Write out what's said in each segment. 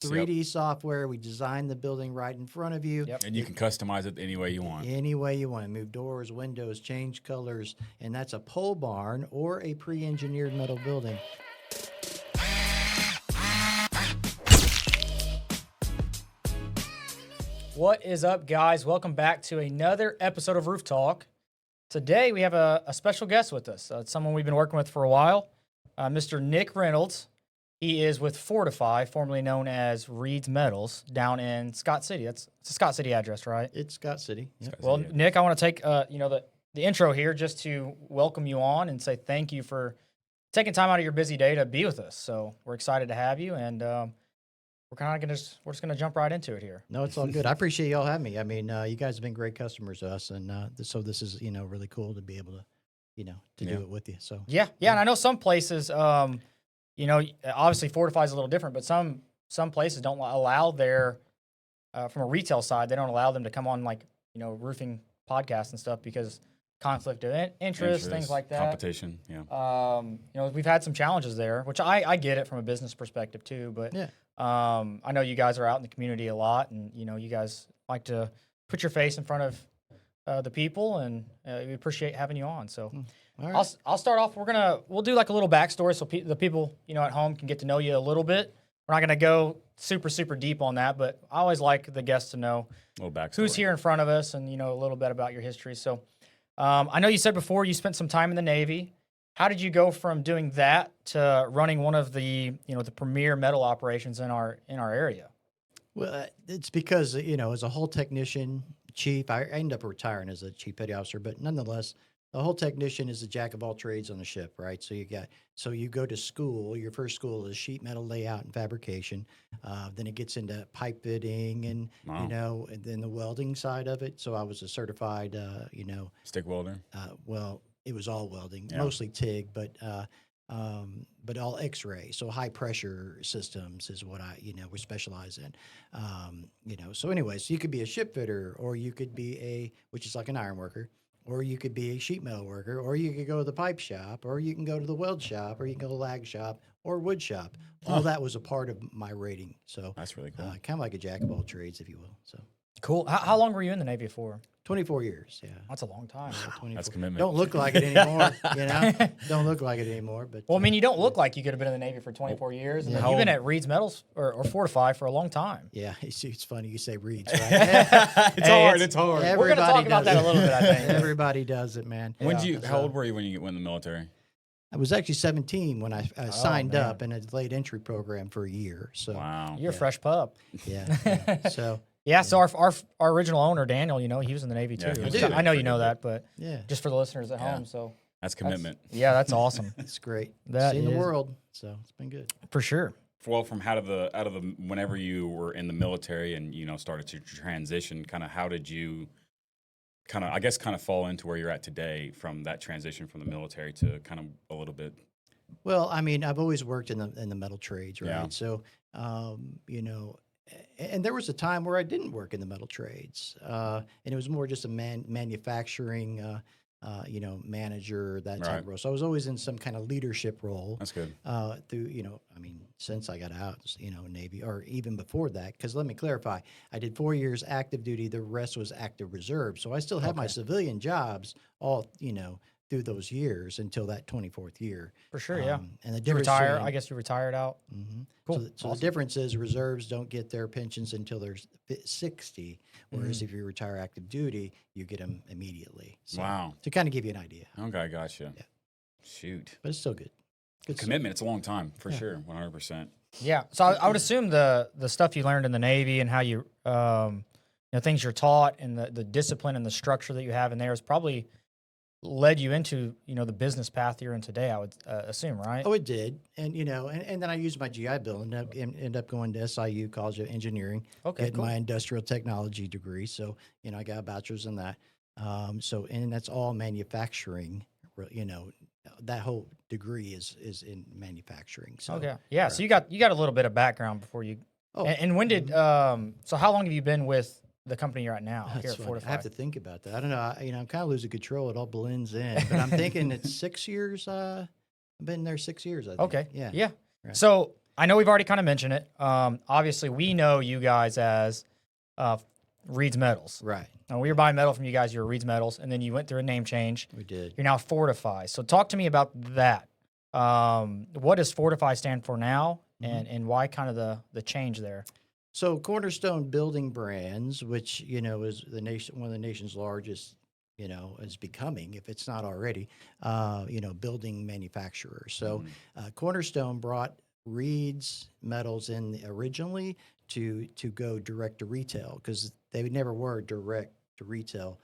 3D software. We design the building right in front of you. And you can customize it any way you want. Any way you want to move doors, windows, change colors, and that's a pole barn or a pre-engineered metal building. What is up, guys? Welcome back to another episode of Roof Talk. Today we have a special guest with us. It's someone we've been working with for a while, Mr. Nick Reynolds. He is with Fortify, formerly known as Reed's Metals, down in Scott City. It's a Scott City address, right? It's Scott City. Yep. Well, Nick, I want to take the intro here just to welcome you on and say thank you for taking time out of your busy day to be with us. So we're excited to have you, and we're just gonna jump right into it here. No, it's all good. I appreciate y'all having me. I mean, you guys have been great customers to us, and so this is really cool to be able to do it with you. So yeah, and I know some places. Obviously Fortify is a little different, but some places don't allow their, from a retail side, they don't allow them to come on roofing podcasts and stuff because conflict of interest, things like that. Competition, yeah. We've had some challenges there, which I get it from a business perspective too, but I know you guys are out in the community a lot, and you guys like to put your face in front of the people, and we appreciate having you on. So. All right. I'll start off. We'll do like a little backstory so the people at home can get to know you a little bit. We're not gonna go super deep on that, but I always like the guests to know A little backstory. who's here in front of us and a little bit about your history. So I know you said before you spent some time in the Navy. How did you go from doing that to running one of the the premier metal operations in our area? Well, it's because as a hull technician, chief, I ended up retiring as a chief petty officer, but nonetheless. The whole technician is the jack of all trades on the ship, right? So you go to school. Your first school is sheet metal layout and fabrication. Then it gets into pipe fitting and and then the welding side of it. So I was a certified, stick welder. Well, it was all welding, mostly TIG, but all X-ray. So high pressure systems is what we specialize in. So anyways, you could be a ship fitter, or you could be which is like an iron worker. Or you could be a sheet metal worker, or you could go to the pipe shop, or you can go to the weld shop, or you can go to the lag shop, or wood shop. All that was a part of my rating. So that's really cool. Kind of like a jack of all trades, if you will. So cool. How long were you in the Navy for? 24 years, yeah. That's a long time. That's commitment. Don't look like it anymore, Don't look like it anymore. But well, I mean, you don't look like you could have been in the Navy for 24 years, and then you've been at Reed's Metals or Fortify for a long time. Yeah, it's funny you say Reed's, right? It's hard. We're going to talk about that a little bit, I think. Everybody does it, man. How old were you when you went in the military? I was actually 17 when I signed up in a late entry program for a year. So wow, you're a fresh pup. Yeah. So. Yeah, so our original owner, Daniel, he was in the Navy too. I know you know that, but just for the listeners at home. So that's commitment. That's awesome. It's great. That Seeing the world, so it's been good. For sure. Well, from out of the whenever you were in the military and started to transition, kind of how did you kind of fall into where you're at today from that transition from the military to kind of a little bit? Well, I mean, I've always worked in the metal trades, right? Yeah. So, and there was a time where I didn't work in the metal trades, and it was more just a manufacturing, manager, that type of role. So I was always in some kind of leadership role. That's good. Since I got out, Navy, or even before that, because let me clarify, I did 4 years active duty. The rest was active reserve. So I still have my civilian jobs all, through those years until that 24th year. For sure, yeah. And the you difference retire. I guess you retired out. Mm-hmm. Cool. So the difference is reserves don't get their pensions until they're 60, whereas if you retire active duty, you get them immediately. So, wow. To kind of give you an idea. Okay, gotcha. Yeah. Shoot. But it's still good. Good commitment. It's a long time for sure. 100%. Yeah. So I would assume the stuff you learned in the Navy and how you things you're taught and the discipline and the structure that you have in there is probably led you into the business path you're in today. I would assume, right? Oh, it did, and and then I used my GI Bill and ended up going to SIU College of Engineering. Okay, getting cool. my industrial technology degree. So I got a bachelor's in that. And that's all manufacturing. That whole degree is in manufacturing. So okay, yeah. So you got a little bit of background before you. Oh, and when did so how long have you been with the company you're at now here at Fortify? I have to think about that. I don't know. I'm kind of losing control. It all blends in. But I'm thinking it's 6 years. I've been there 6 years, I think. Okay. Yeah. Yeah. Right. So I know we've already kind of mentioned it. Obviously, we know you guys as Reed's Metals. Right. We were buying metal from you guys. You were Reed's Metals, and then you went through a name change. We did. You're now Fortify. So talk to me about that. What does Fortify stand for now, and why kind of the change there? So Cornerstone Building Brands, which is one of the nation's largest, is becoming, if it's not already, building manufacturer. So Cornerstone brought Reed's Metals in originally to go direct to retail because they never were direct to retail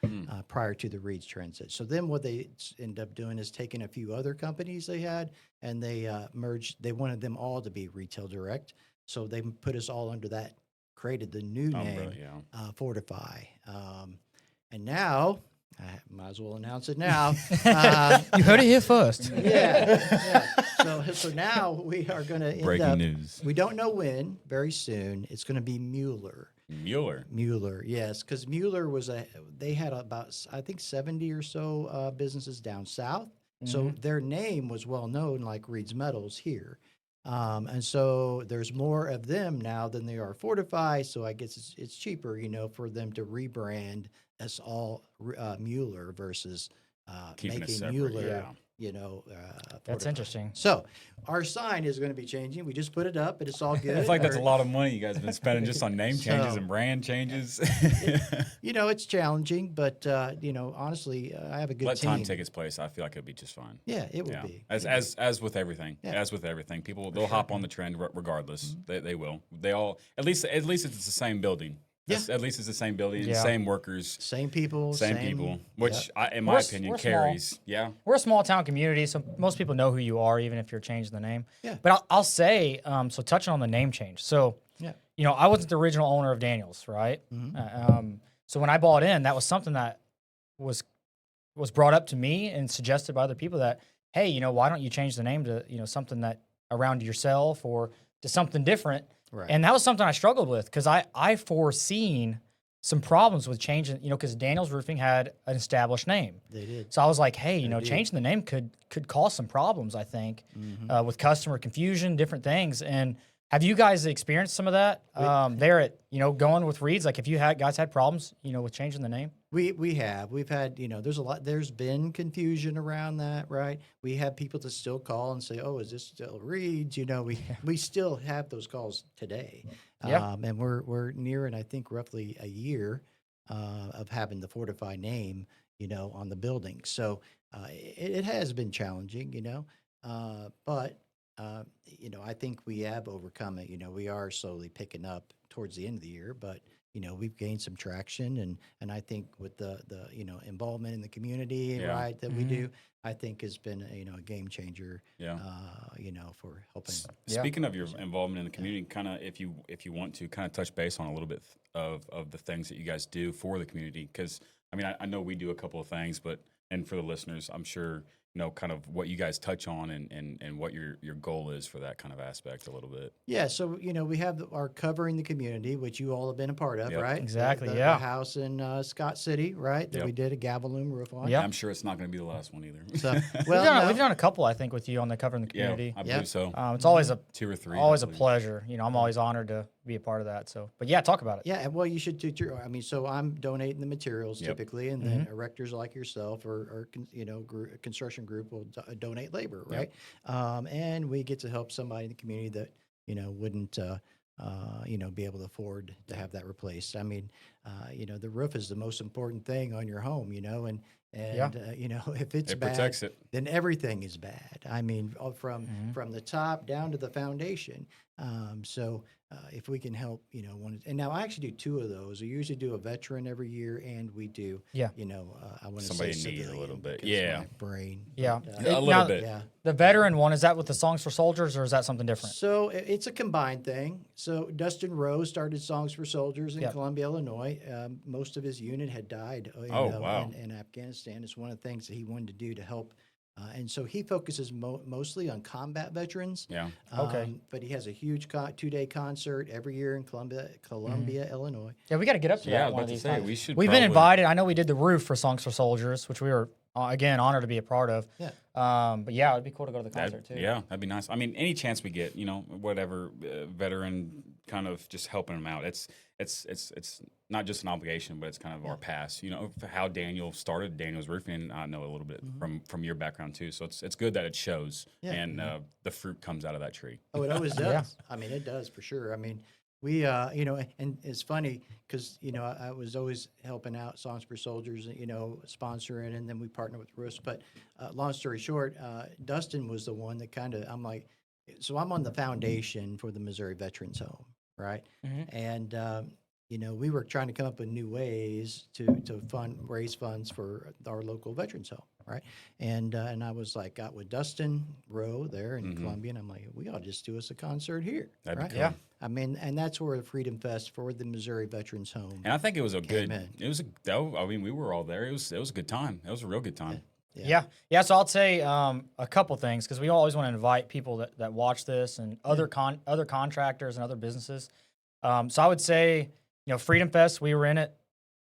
prior to the Reed's transit. So then what they end up doing is taking a few other companies they had and they merged. They wanted them all to be retail direct. So they put us all under that, created the new name, Fortify. And now, I might as well announce it now. You heard it here first. Yeah. So now we are going to end Breaking up, news. we don't know when, very soon, it's going to be Mueller. Mueller, yes, because Mueller they had about, I think, 70 or so businesses down south. So their name was well known, like Reed's Metals here. And so there's more of them now than there are Fortify. So I guess it's cheaper, for them to rebrand as all Mueller versus keeping it making separate. Mueller. That's Fortify. interesting. So our sign is going to be changing. We just put it up, and it's all good. I feel like that's a lot of money you guys have been spending just on name changes So- and brand changes. It's challenging, but honestly, I have a good Let team. time take its place. I feel like it'll be just fine. Yeah, it will Yeah. be. As with everything. Yeah. As with everything. People they'll hop on the trend regardless. They will. They all at least it's the same building. Yeah. At least it's the same building, Yeah. same workers, Same people. same people, which in my We're opinion we're small. carries. Yeah. We're a small town community, so most people know who you are, even if you're changing the name. Yeah. But I'll say, so touching on the name change. So, Yeah. I wasn't the original owner of Daniels, right? So when I bought in, that was something that was brought up to me and suggested by other people that, hey, why don't you change the name to, something that around yourself or to something different? Right. And that was something I struggled with because I foreseen some problems with changing, because Daniels Roofing had an established name. They did. So I was like, hey, did. changing the name could cause some problems, I think, with customer confusion, different things. And have you guys experienced some of that there at, going with Reed's? Like, if you guys had problems, with changing the name? We've had, there's been confusion around that, right? We have people that still call and say, oh, is this still Reed's? We still have those calls today. Yeah. And we're nearing, I think, roughly a year of having the Fortify name, on the building. So it has been challenging, but I think we have overcome it. We are slowly picking up towards the end of the year, but we've gained some traction, and I think with the involvement in the community, Yeah. right, that we do, I think has been a game changer. Yeah. For helping. Yeah. Speaking of your involvement in the community, kind of if you want to kind of touch base on a little bit of the things that you guys do for the community, because I know we do a couple of things, and for the listeners, I'm sure kind of what you guys touch on and what your goal is for that kind of aspect a little bit. Yeah, so we have our covering the community, which you all have been a part of, Yep. right? Exactly, The yeah. house in Scott City, right? That Yep. we did a gavel loom roof on. Yeah. I'm sure it's not going to be the last one either. So, We've done a couple, I think, with you on the covering the yeah, community. I believe so. It's always a 2 or 3. always a I believe. pleasure. I'm always honored to be a part of that. So, but yeah, talk about it. Yeah, and well, you should do. So I'm donating the materials Yep. typically, and then erectors like yourself or construction group will donate labor, right? And we get to help somebody in the community that wouldn't be able to afford to have that replaced. The roof is the most important thing on your home, and if it's It bad, protects it. then everything is bad. From the top down to the foundation. If we can help, and now I actually do 2 of those. We usually do a veteran every year, and we do, Yeah. I want to Somebody say in need a civilian little bit. because Yeah. my brain. Yeah. but, A little Now, bit. Yeah. The veteran one, is that with the Songs for Soldiers or is that something different? So it's a combined thing. So Dustin Rose started Songs for Soldiers in Yep. Columbia, Illinois. Most of his unit had died Oh, wow. in Afghanistan. It's one of the things that he wanted to do to help And so he focuses mostly on combat veterans. Yeah. Okay. But he has a huge 2-day concert every year in Columbia, Illinois. Yeah, we got to get up to Yeah, I that was one about of to these say, times. we should We've been probably- invited. I know we did the roof for Songs for Soldiers, which we were again honored to be a part of. Yeah. But yeah, it'd be cool to go to the concert too. Yeah, that'd be nice. I mean, any chance we get, whatever veteran kind of just helping them out. It's not just an obligation, but it's kind of our past. For how Daniel started Daniel's Roofing. I know a little bit from your background too. So it's good that it shows and the fruit comes out of that tree. Oh, it always does. Yeah. I mean, it does for sure. I mean, we, and it's funny because, I was always helping out Songs for Soldiers, sponsoring, and then we partner with Roofs. But long story short, Dustin was the one that I'm like, so I'm on the foundation for the Missouri Veterans Home, right? And, we were trying to come up with new ways to raise funds for our local veterans home, right? And I was like, got with Dustin Rowe there in Columbia, and I'm like, we ought to just do us a concert here, That'd be right? cool. Yeah. I mean, and that's where the Freedom Fest for the Missouri Veterans Home. And I think it was a good. in. I mean, we were all there. It was a good time. It was a real good time. Yeah. So I'll say a couple things because we always want to invite people that watch this and other contractors and other businesses. So I would say, Freedom Fest, we were in it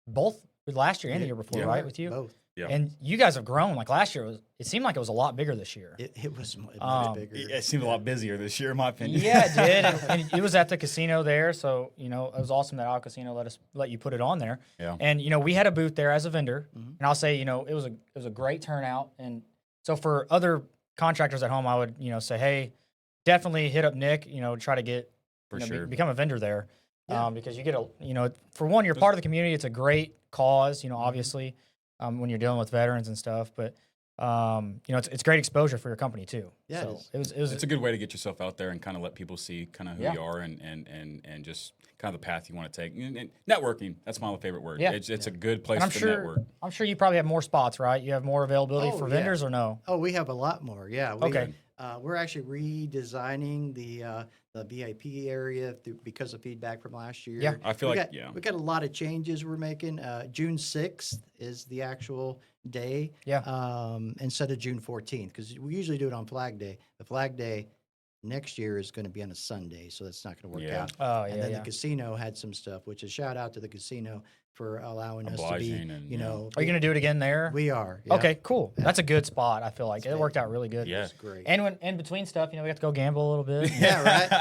both last year and the year before, Yeah. right? With you, Both. Yeah. and you guys have grown. Like last year, it seemed like it was a lot bigger this year. It was much bigger. It seemed a lot busier this year, in my opinion. Yeah, it did, and it was at the casino there. So it was awesome that Al Casino let you put it on there. Yeah. And we had a booth there as a vendor, and I'll say it was a great turnout. And so for other contractors at home, I would say, hey, definitely hit up Nick. Try to get For sure. become a vendor there. Yeah. Because you get for one, you're part of the community. It's a great cause, obviously, when you're dealing with veterans and stuff. But it's great exposure for your company too. Yeah, so it it was It's a good way to get yourself out there and kind of let people see kind of who Yeah. you are and just kind of the path you want to take. And networking, that's my favorite word. Yeah. It's a good place And I'm to sure network. I'm sure you probably have more spots, right? You have more availability Oh, for yeah. vendors or no? Oh, we have a lot more. Yeah. Okay. We're actually redesigning the VIP area because of feedback from last year. I feel we like, got, we got a lot of changes we're making. June 6th is the actual day. Yeah. Instead of June 14th, because we usually do it on Flag Day. The Flag Day next year is going to be on a Sunday, so that's not going to work Yeah. out. Oh, And yeah, then yeah. the casino had some stuff, which is shout out to the casino for allowing us to be, Obliging and, Are you going to do it again there? we are. Yeah. Okay, cool. That's a good spot. I feel like it worked out really good. Yeah. It's great. And when in between stuff, we got to go gamble a little bit. Yeah, right.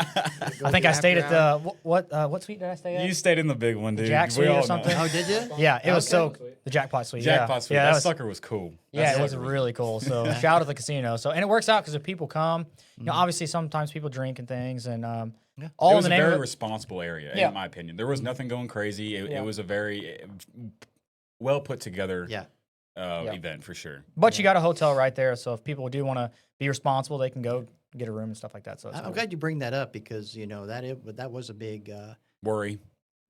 I think I stayed at the what suite did I stay at? You stayed in the big one, dude. Jack We Suite or all know. something? Oh, did you? Yeah, it was Okay. so the jackpot suite. Jackpot Suite. Yeah, that was, sucker was cool. yeah, That it was sucker really cool. So shout out to the casino. So and it works out because if people come, obviously sometimes people drink and things, and all It in was the a name very of responsible area, Yeah. in my opinion. There was nothing going crazy. Yeah. It was a very well put together Yeah. event for sure. But you got a hotel right there, so if people do want to be responsible, they can go get a room and stuff like that. So it's I'm cool. glad you bring that up because that was a big. Worry.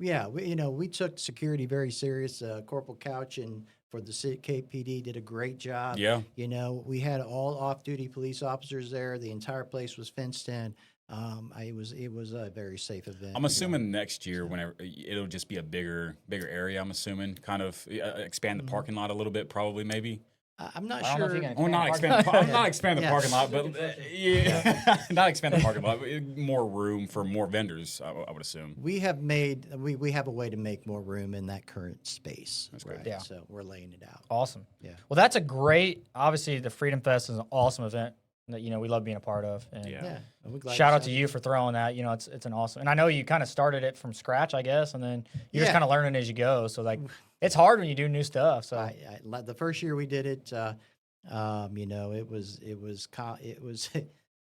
Yeah, we took security very serious. Corporal Couch and for the KPD did a great job. Yeah. We had all off-duty police officers there. The entire place was fenced in. It was a very safe event. I'm assuming next year, whenever it'll just be a bigger area. I'm assuming kind of expand the parking lot a little bit, probably maybe. I'm not I don't know if sure. you can Or not expand expand. the parking I'm not expand the Yeah. parking lot, but not expand the parking lot. But more room for more vendors. I would assume. We have a way to make more room in that current space. That's good. Yeah. So we're laying it out. Awesome. Yeah. Well, that's a great. Obviously, the Freedom Fest is an awesome event that we love being a part of. And Yeah. Yeah. We're glad shout you out to said you for throwing that. It's an awesome. And I know you kind of started it from scratch, I guess, and then you're just Yeah. kind of learning as you go. So like, it's hard when you do new stuff. So the first year we did it,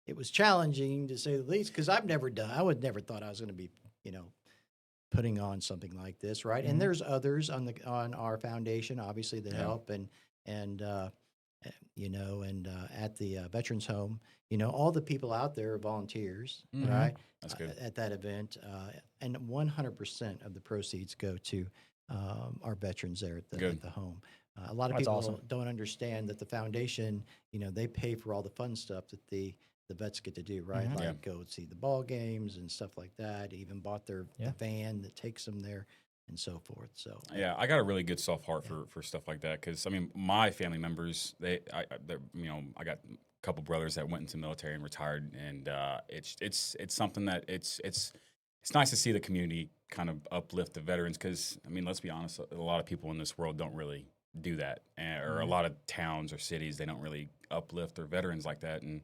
it was challenging to say the least because I would never thought I was going to be, putting on something like this, right? Mhm. And there's others on our foundation, obviously, that Yeah. help, and at the veterans home, all the people out there are volunteers, Mhm. right? That's good. At that event, and 100% of the proceeds go to our veterans there at Good. the home. A lot of That's people awesome. don't understand that the foundation, they pay for all the fun stuff that the vets get to do, right? Mhm. Like Yeah. go see the ball games and stuff like that. Even bought their Yeah. the van that takes them there. and so forth. So Yeah, I got a really good soft heart for stuff like that because I mean, my family members, I got a couple brothers that went into the military and retired, and it's something that it's nice to see the community kind of uplift the veterans because I mean, let's be honest, a lot of people in this world don't really do that, or a lot of towns or cities they don't really uplift their veterans like that, and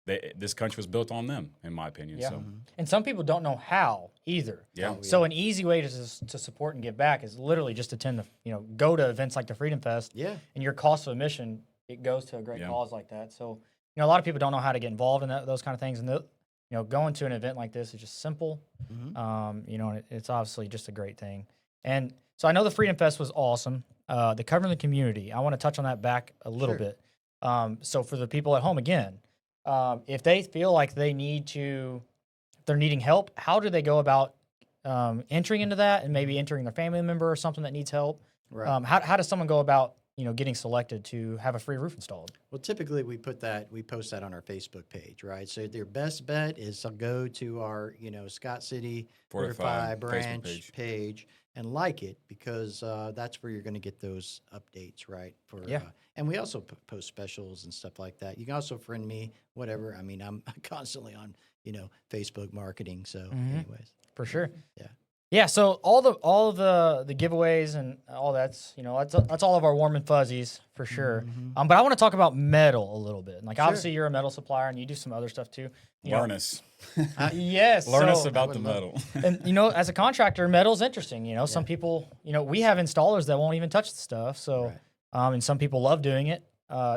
this country was built on them, in my opinion. Yeah. So And some people don't know how either. yeah. Oh, So an easy way to support and give back is literally just attend go to events like the Freedom Fest. yeah, And your cost of admission, it goes to a great Yeah. cause like that. So a lot of people don't know how to get involved in those kind of things, and going to an event like this is just simple. And it's obviously just a great thing. And so I know the Freedom Fest was awesome. The covering the community, I want to touch on that back a little Sure. bit. So for the people at home again, if they feel like they're needing help, how do they go about entering into that and maybe entering their family member or something that needs help? right. How does someone go about getting selected to have a free roof installed? Well, typically we post that on our Facebook page, right? So their best bet is to go to our, Scott City Fortify Facebook branch page and like it because that's where you're going to get those updates, right? Yeah. And we also post specials and stuff like that. You can also friend me, whatever. I mean, I'm constantly on, Facebook marketing. So, anyways, For sure. Yeah. Yeah. So all of the giveaways and all that's that's all of our warm and fuzzies for sure. But I want to talk about metal a little bit. Like obviously you're a metal supplier and you do some other stuff too. Learn us. Yes. Learn us so- about the would love- metal. And as a contractor, metal's interesting. Some people, we have installers that won't even touch the stuff. So, Right. and some people love doing it.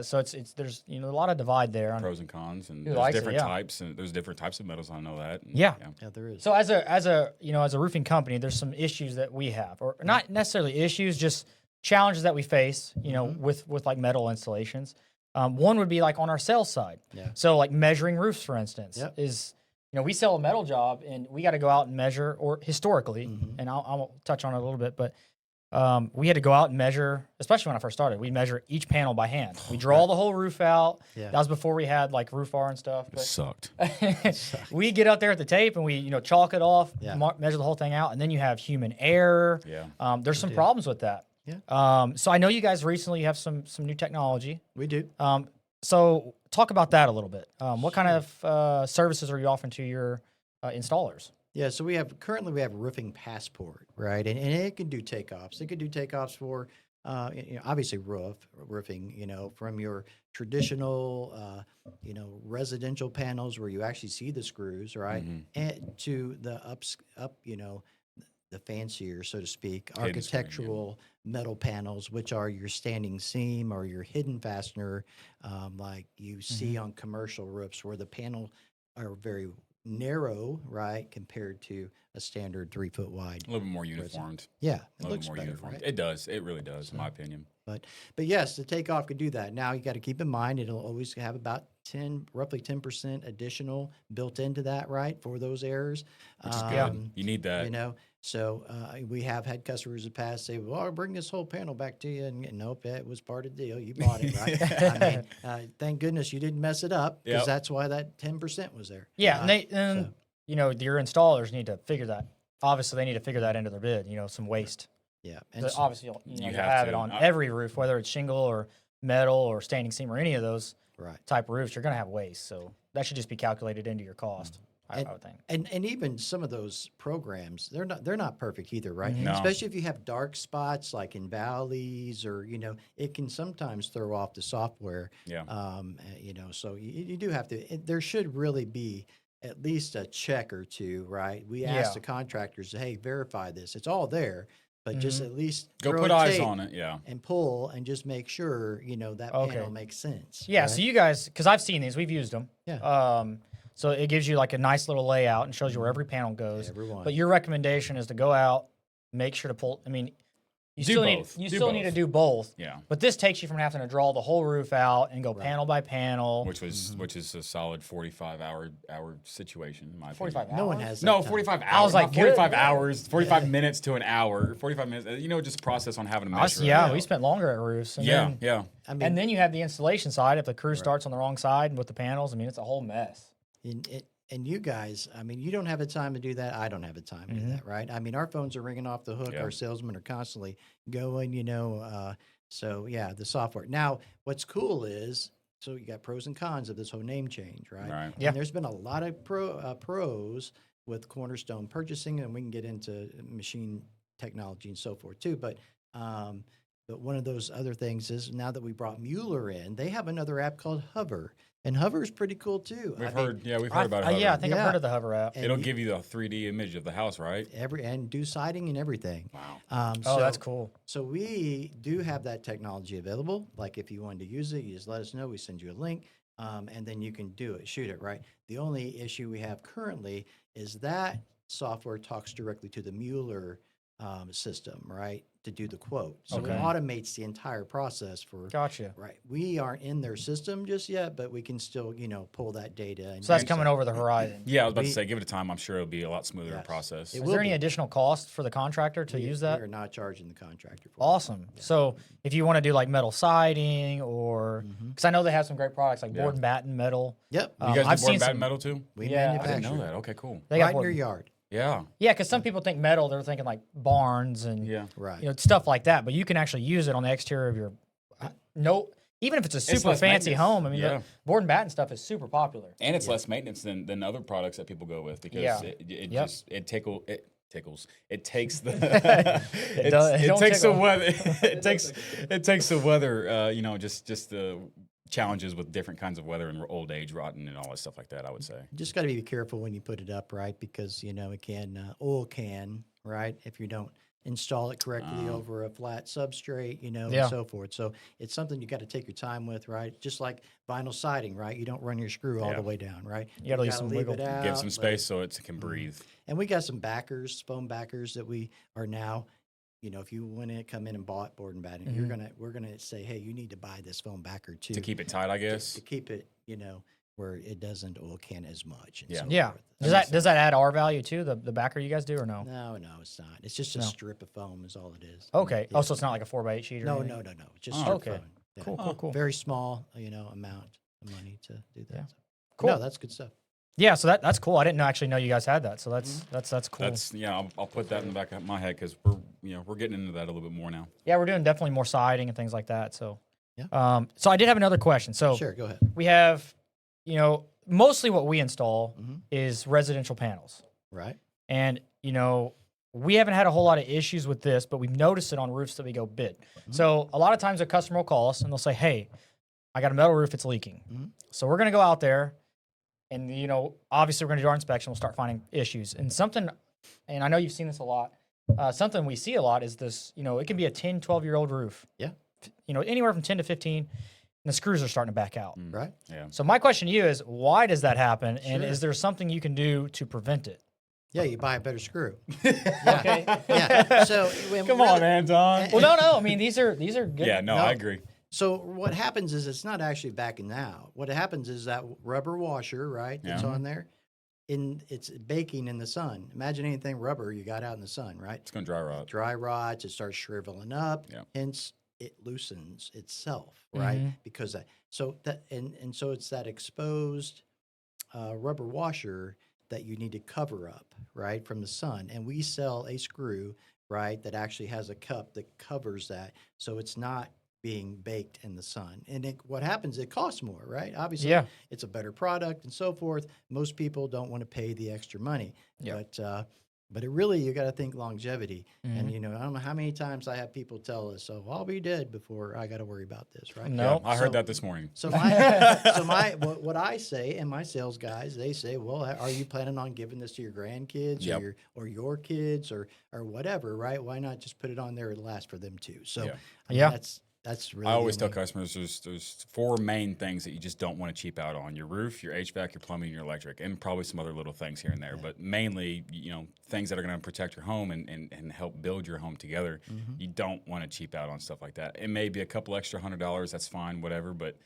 So it's there's a lot of divide there. Pros and cons, and Who there's likes it, different yeah. types, and there's different types of metals. I know that. And, Yeah. Yeah, there is. So as a roofing company, there's some issues that we have, or not necessarily issues, just challenges that we face. With like metal installations. One would be like on our sales side. Yeah. So like measuring roofs, for instance, Yep. is we sell a metal job and we got to go out and measure, or historically, and I'll touch on it a little bit, but we had to go out and measure, especially when I first started. We measure each panel by hand. We draw the whole roof out. Yeah. That was before we had like roof R and stuff. It But sucked. we get up there at the tape and we chalk it off, Yeah. measure the whole thing out, and then you have human error. Yeah. There's some problems with that. Yeah. So I know you guys recently have some new technology. We do. So talk about that a little bit. What kind of services are you offering to your installers? Yeah, so currently we have Roofing Passport, right? And it can do takeoffs. It could do takeoffs for, obviously roofing, from your traditional, residential panels where you actually see the screws, right? And to the the fancier, so to speak, Hidden screen, yeah. architectural metal panels, which are your standing seam or your hidden fastener, like you see on commercial roofs where the panel are very narrow, right, compared to a standard 3 foot wide. A little bit more uniformed. Yeah, A it little looks bit more better, uniformed. right? It does. It really does, in my opinion. But yes, the takeoff could do that. Now you got to keep in mind it'll always have about roughly 10% additional built into that, right, for those errors. Which is good. You need that. So we have had customers in the past say, "Well, I'll bring this whole panel back to you," and nope, it was part of the deal. You bought it, right? I mean, thank goodness you didn't mess it up because Yep. that's why that 10% was there. Yeah, and your installers need to figure that. Obviously, they need to figure that into their bid. Some waste. Yeah, So obviously, you have have to. it on every roof, whether it's shingle or metal or standing seam or any of those right. type of roofs. You're going to have waste, so that should just be calculated into your cost. I would think. And even some of those programs, they're not perfect either, right? No. Especially if you have dark spots like in valleys or it can sometimes throw off the software. Yeah. So you do have to. There should really be at least a check or two, right? We ask Yeah. the contractors, hey, verify this. It's all there, but just at least Go throw put a eyes tape on it. Yeah. and pull and just make sure that Okay. panel makes sense. Yeah, right? so you guys, because I've seen these, we've used them. Yeah. So it gives you like a nice little layout and shows you where every panel goes. Everyone. But your recommendation is to go out, make sure to pull. I mean, you Do still both. need you Do still need to both. do both. Yeah. But this takes you from having to draw the whole roof out and go panel by panel. Which is a solid 45-hour situation in my 45 opinion. hours. no one has that No, time. 45 hours. I was like, not 45 good. hours, 45 minutes to an hour, 45 minutes. Just a process on having to measure. it Yeah, out. we spent longer at roofs. And Yeah, then, yeah. I mean, And then you have the installation side. If the crew starts on the wrong side with the panels, I mean, it's a whole mess. and you guys, I mean, you don't have the time to do that. I don't have the time to do that, right? I mean, our phones are ringing off the hook. Yeah. Our salesmen are constantly going, so yeah, the software. Now, what's cool is, so you got pros and cons of this whole name change, right? Right. Yeah. And there's been a lot of pros with Cornerstone purchasing, and we can get into machine technology and so forth too. But one of those other things is now that we brought Mueller in, they have another app called Hover, and Hover is pretty cool too. We've I mean, heard, yeah, we've heard about it. Yeah, I think I've Yeah. heard of the Hover app. and It'll you- give you the 3D image of the house, right? and do siding and everything. Wow. Oh, that's cool. So we do have that technology available. Like if you wanted to use it, you just let us know. We send you a link, and then you can do it, shoot it, right? The only issue we have currently is that software talks directly to the Mueller system, right, to do the quote. So Okay. it automates the entire process for. Gotcha. Right. We aren't in their system just yet, but we can still, pull that data. And So that's use coming that. over the horizon. Yeah, I was about We- to say, give it a time. I'm sure it'll be a lot smoother Yes. process. It Is will there any be. additional cost for the contractor to use that? We are not charging the contractor for it. Awesome. So if you want to do like metal siding or because I know they have some great products like Yeah. board and batten metal. Yep. You guys I've do board seen and batten some- metal too? We Yeah, I I manufacture didn't know it that. Okay, cool. They right got in board, your yard. Yeah. yeah, because some people think metal, they're thinking like barns and Yeah. Right. stuff like that. But you can actually use it on the exterior of your no, even if it's a super less fancy maintenance. home. I mean, Yeah. the board and batten stuff is super popular. And it's less maintenance than other products that people go with because Yeah. it Yep. just it tickles. It takes the It does- it it don't takes the tickle. weather. It takes the weather. Just the challenges with different kinds of weather and old age, rotten, and all that stuff like that. I would say. Just got to be careful when you put it up, right? Because it can oil can, right? If you don't install it correctly over a flat substrate, Yeah. and so forth. So it's something you got to take your time with, right? Just like vinyl siding, right? You don't run your screw all Yeah. the way down, right? You gotta leave gotta some leave wiggle. it out, Give some let space it- so it can breathe. And we got some backers, foam backers that we are now. If you want to come in and bought board and batting, we're gonna say, hey, you need to buy this foam backer too To keep it tight, I guess. to keep it, where it doesn't oil can as much. And Yeah. so Yeah. forth. Does that add R value too? The backer you guys do or no? No, it's not. It's just a No. strip of foam is all it is. Okay. Yeah. Oh, so it's not like a 4x8 sheet or No, anything? no. Just Oh, strip okay. foam. Yeah. Cool, cool. Very small, amount of money to do that. Yeah. So- Cool. No, that's good stuff. Yeah, so that's cool. I didn't actually know you guys had that. So that's cool. That's I'll put that in the back of my head because we're getting into that a little bit more now. Yeah, we're doing definitely more siding and things like that. So, Yeah. So I did have another question. So Sure, go ahead. we have, mostly what we install Mhm. is residential panels, Right. and we haven't had a whole lot of issues with this, but we've noticed it on roofs that we go bid. So a lot of times a customer will call us and they'll say, "Hey, I got a metal roof, it's leaking." Mhm. So we're gonna go out there, and obviously we're gonna do our inspection. We'll start finding issues, and I know you've seen this a lot. Something we see a lot is this. It can be a 10, 12-year-old roof. Yeah. Anywhere from 10 to 15, and the screws are starting to back out. Right. Yeah. So my question to you is, why does that happen, and Sure. is there something you can do to prevent it? Yeah, you buy a better screw. Okay. Yeah. So Come on, Anton. Well, no. I mean, these are good. Yeah, no, No. I agree. So what happens is it's not actually backing out. What happens is that rubber washer, right, that's Yeah. on there, it's baking in the sun. Imagine anything rubber you got out in the sun, right? It's gonna dry rot. Dry rots, it starts shriveling up. Yeah. Hence, it loosens itself, right? Mhm. Because so it's that exposed rubber washer that you need to cover up, right, from the sun. And we sell a screw, right, that actually has a cup that covers that, so it's not being baked in the sun. And what happens? It costs more, right? Obviously, Yeah. it's a better product and so forth. Most people don't want to pay the extra money, Yeah. but it really, you got to think longevity. Mm-hmm. And I don't know how many times I have people tell us, "Oh, I'll be dead before I got to worry about this," right? No. I heard So- that this morning. So what I say, and my sales guys, they say, "Well, are you planning on giving this to your grandkids Yep. or your kids or whatever, right? Why not just put it on there and last for them too?" So Yeah. I mean, Yeah. that's really I the always tell only- customers there's four main things that you just don't want to cheap out on: your roof, your HVAC, your plumbing, your electric, and probably some other little things here and there. But mainly, things that are going to protect your home and help build your home together. Mm-hmm. You don't want to cheap out on stuff like that. It may be a couple extra $100, that's fine, whatever. But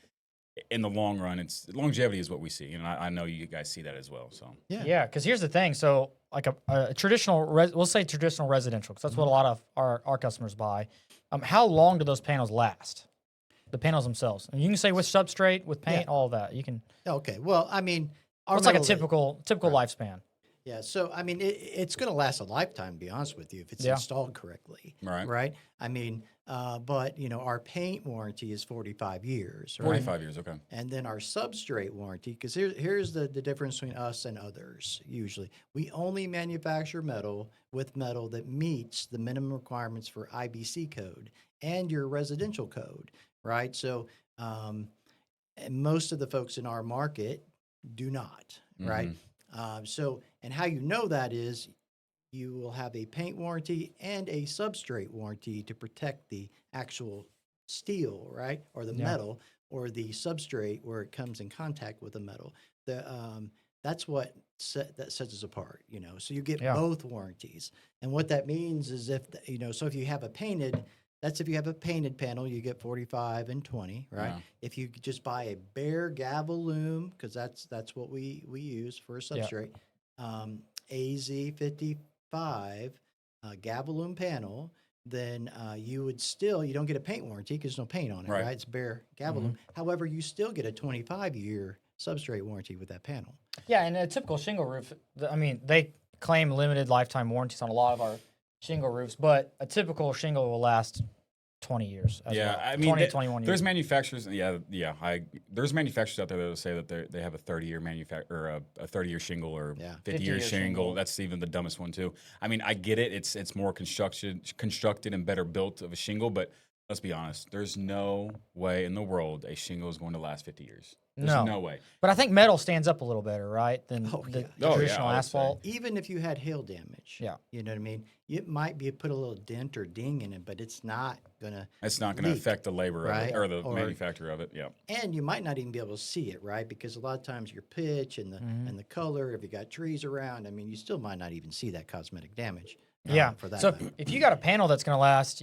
in the long run, it's longevity is what we see, and I know you guys see that as well. So Yeah, because here's the thing. So, like a traditional, we'll say traditional residential, because that's what a lot of our customers buy. How long do those panels last? The panels themselves. And you can say with substrate, with paint, all of that. You can. Okay. Well, I mean, Our What's like a metal, typical right. lifespan? Yeah, so I mean, it's going to last a lifetime, to be honest with you, if it's Yeah. installed correctly, Right. right? I mean, but our paint warranty is 45 years, right? 45 years. Okay. And then our substrate warranty, because here's the difference between us and others. Usually, we only manufacture metal with metal that meets the minimum requirements for IBC code and your residential code, right? So, and most of the folks in our market do not, right? Mm-hmm. And how you know that is you will have a paint warranty and a substrate warranty to protect the actual steel, right? Or the Yeah. metal or the substrate where it comes in contact with the metal. That's what that sets us apart, So you get Yeah. both warranties. And what that means is so if you have if you have a painted panel, you get 45 and 20, right? Yeah. If you just buy a bare gavel loom, because that's what we use for a Yeah. substrate, AZ55 Gabaloon panel, then you don't get a paint warranty because there's no paint on it, Right. right? It's bare Gabaloon. However, you still get a 25-year substrate warranty with that panel. Yeah, and a typical shingle roof, I mean, they claim limited lifetime warranties on a lot of our shingle roofs, but a typical shingle will last 20 years as Yeah, well. I mean, 20 to 21 years. there's manufacturers. There's manufacturers out there that will say that they have a 30-year a 30-year shingle or Yeah. 50-year 50-year shingle. shingle. That's even the dumbest one too. I mean, I get it. It's more constructed and better built of a shingle, but let's be honest. There's no way in the world a shingle is going to last 50 years. There's No. no way. But I think metal stands up a little better, right, than Oh, the yeah. Oh, yeah, traditional I would say. asphalt. Even if you had hail damage, Yeah. you know what I mean? It might be put a little dent or ding in it, but it's not going to It's not going to leak, affect the labor of right? it or the Or- manufacturer of it. Yeah. And you might not even be able to see it, right? Because a lot of times your pitch and the color, if you got trees around, I mean, you still might not even see that cosmetic damage. Yeah. For that So matter. if you got a panel that's going to last,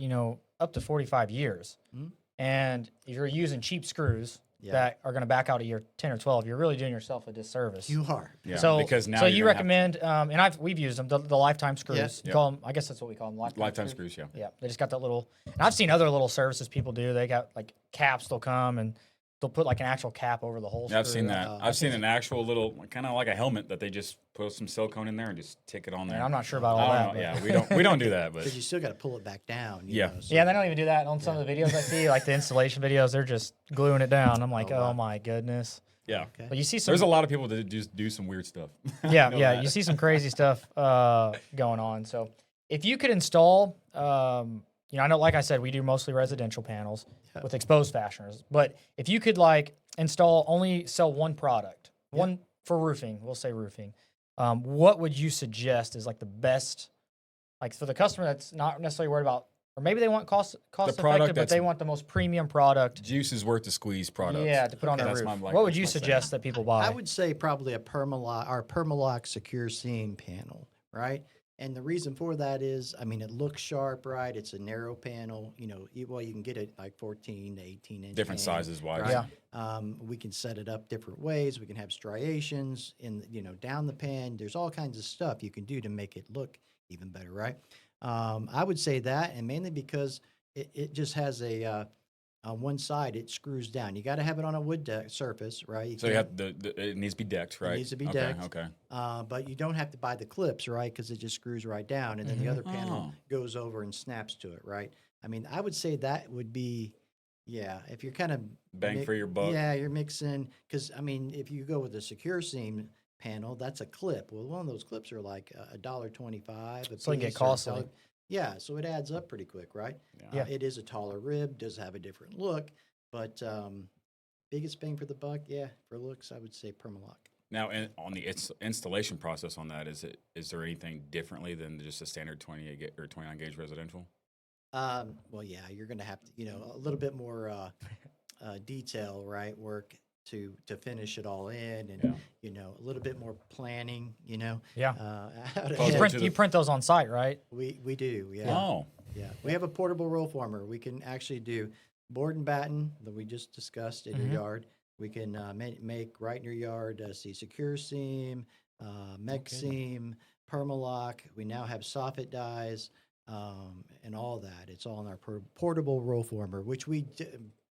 up to 45 years, Mhm. and you're using cheap screws Yeah. that are going to back out a year 10 or 12, you're really doing yourself a disservice. You are. Yeah. So, because now so you're you gonna have recommend, and we've used them, the lifetime screws. Yeah. You Yeah. call them, I guess that's what we call them, lifetime screws. Yeah. Yeah, they just got that little. And I've seen other little services people do. They got like caps. They'll come and they'll put like an actual cap over the whole. Yeah, I've screw. seen that. I've seen an actual little, kind of like a helmet that they just put some silicone in there and just tick it on there. And I'm not sure about all I that. don't know. but- Yeah, we don't do that, but Because you still got to pull it back down. Yeah. So, Yeah, they don't even do that on some of the videos I see, like the installation videos. They're just gluing it down. I'm like, Oh, oh wow. my goodness. yeah. Okay. But you see some. There's a lot of people that just do some weird stuff. Yeah, I know yeah. that. You see some crazy stuff going on. So if you could install, I know, like I said, we do mostly residential panels Yeah. with exposed fasteners. But if you could only sell one product, one for roofing, we'll say roofing, what would you suggest is like the best, like for the customer that's not necessarily worried about, or maybe they want cost product effective, but that's- they want the most premium product. Juice is worth the squeeze product. Yeah, to put on their That's roof. my, What would you that's my suggest that people buy? I would say probably our Permalock secure seam panel, right? And the reason for that is, I mean, it looks sharp, right? It's a narrow panel, you can get it like 14 to 18 inch. Different panel, sizes wise. right? Yeah. We can set it up different ways. We can have striations down the pan. There's all kinds of stuff you can do to make it look even better, right? I would say that, and mainly because it just has on one side it screws down. You got to have it on a wood surface, right? So you have it needs to be decked, right? needs to be okay, decked. Okay. But you don't have to buy the clips, right? Because it just screws right down, and then the other panel goes over and snaps to it, right? I mean, I would say that would be, if you're kind of Bang for your buck. Yeah, you're mixing because I mean, if you go with a secure seam panel, that's a clip. Well, one of those clips are like $1.25. So it can get costly. Yeah, so it adds up pretty quick, right? Yeah. It is a taller rib, does have a different look, but biggest bang for the buck, for looks, I would say Permalock. Now, on the installation process on that, is there anything differently than just a standard 28 or 29 gauge residential? Well, yeah, you're going to have to, a little bit more detail, right? Work to finish it all in, and a little bit more planning. Yeah. Out Closer ahead. to You print those on site, right? We do, yeah. Oh, Yeah, we have a portable roll former. We can actually do board and batten that we just discussed in your yard. We can make right in your yard, secure seam, meg seam, Permalock. We now have soffit dies and all that. It's all in our portable roll former, which we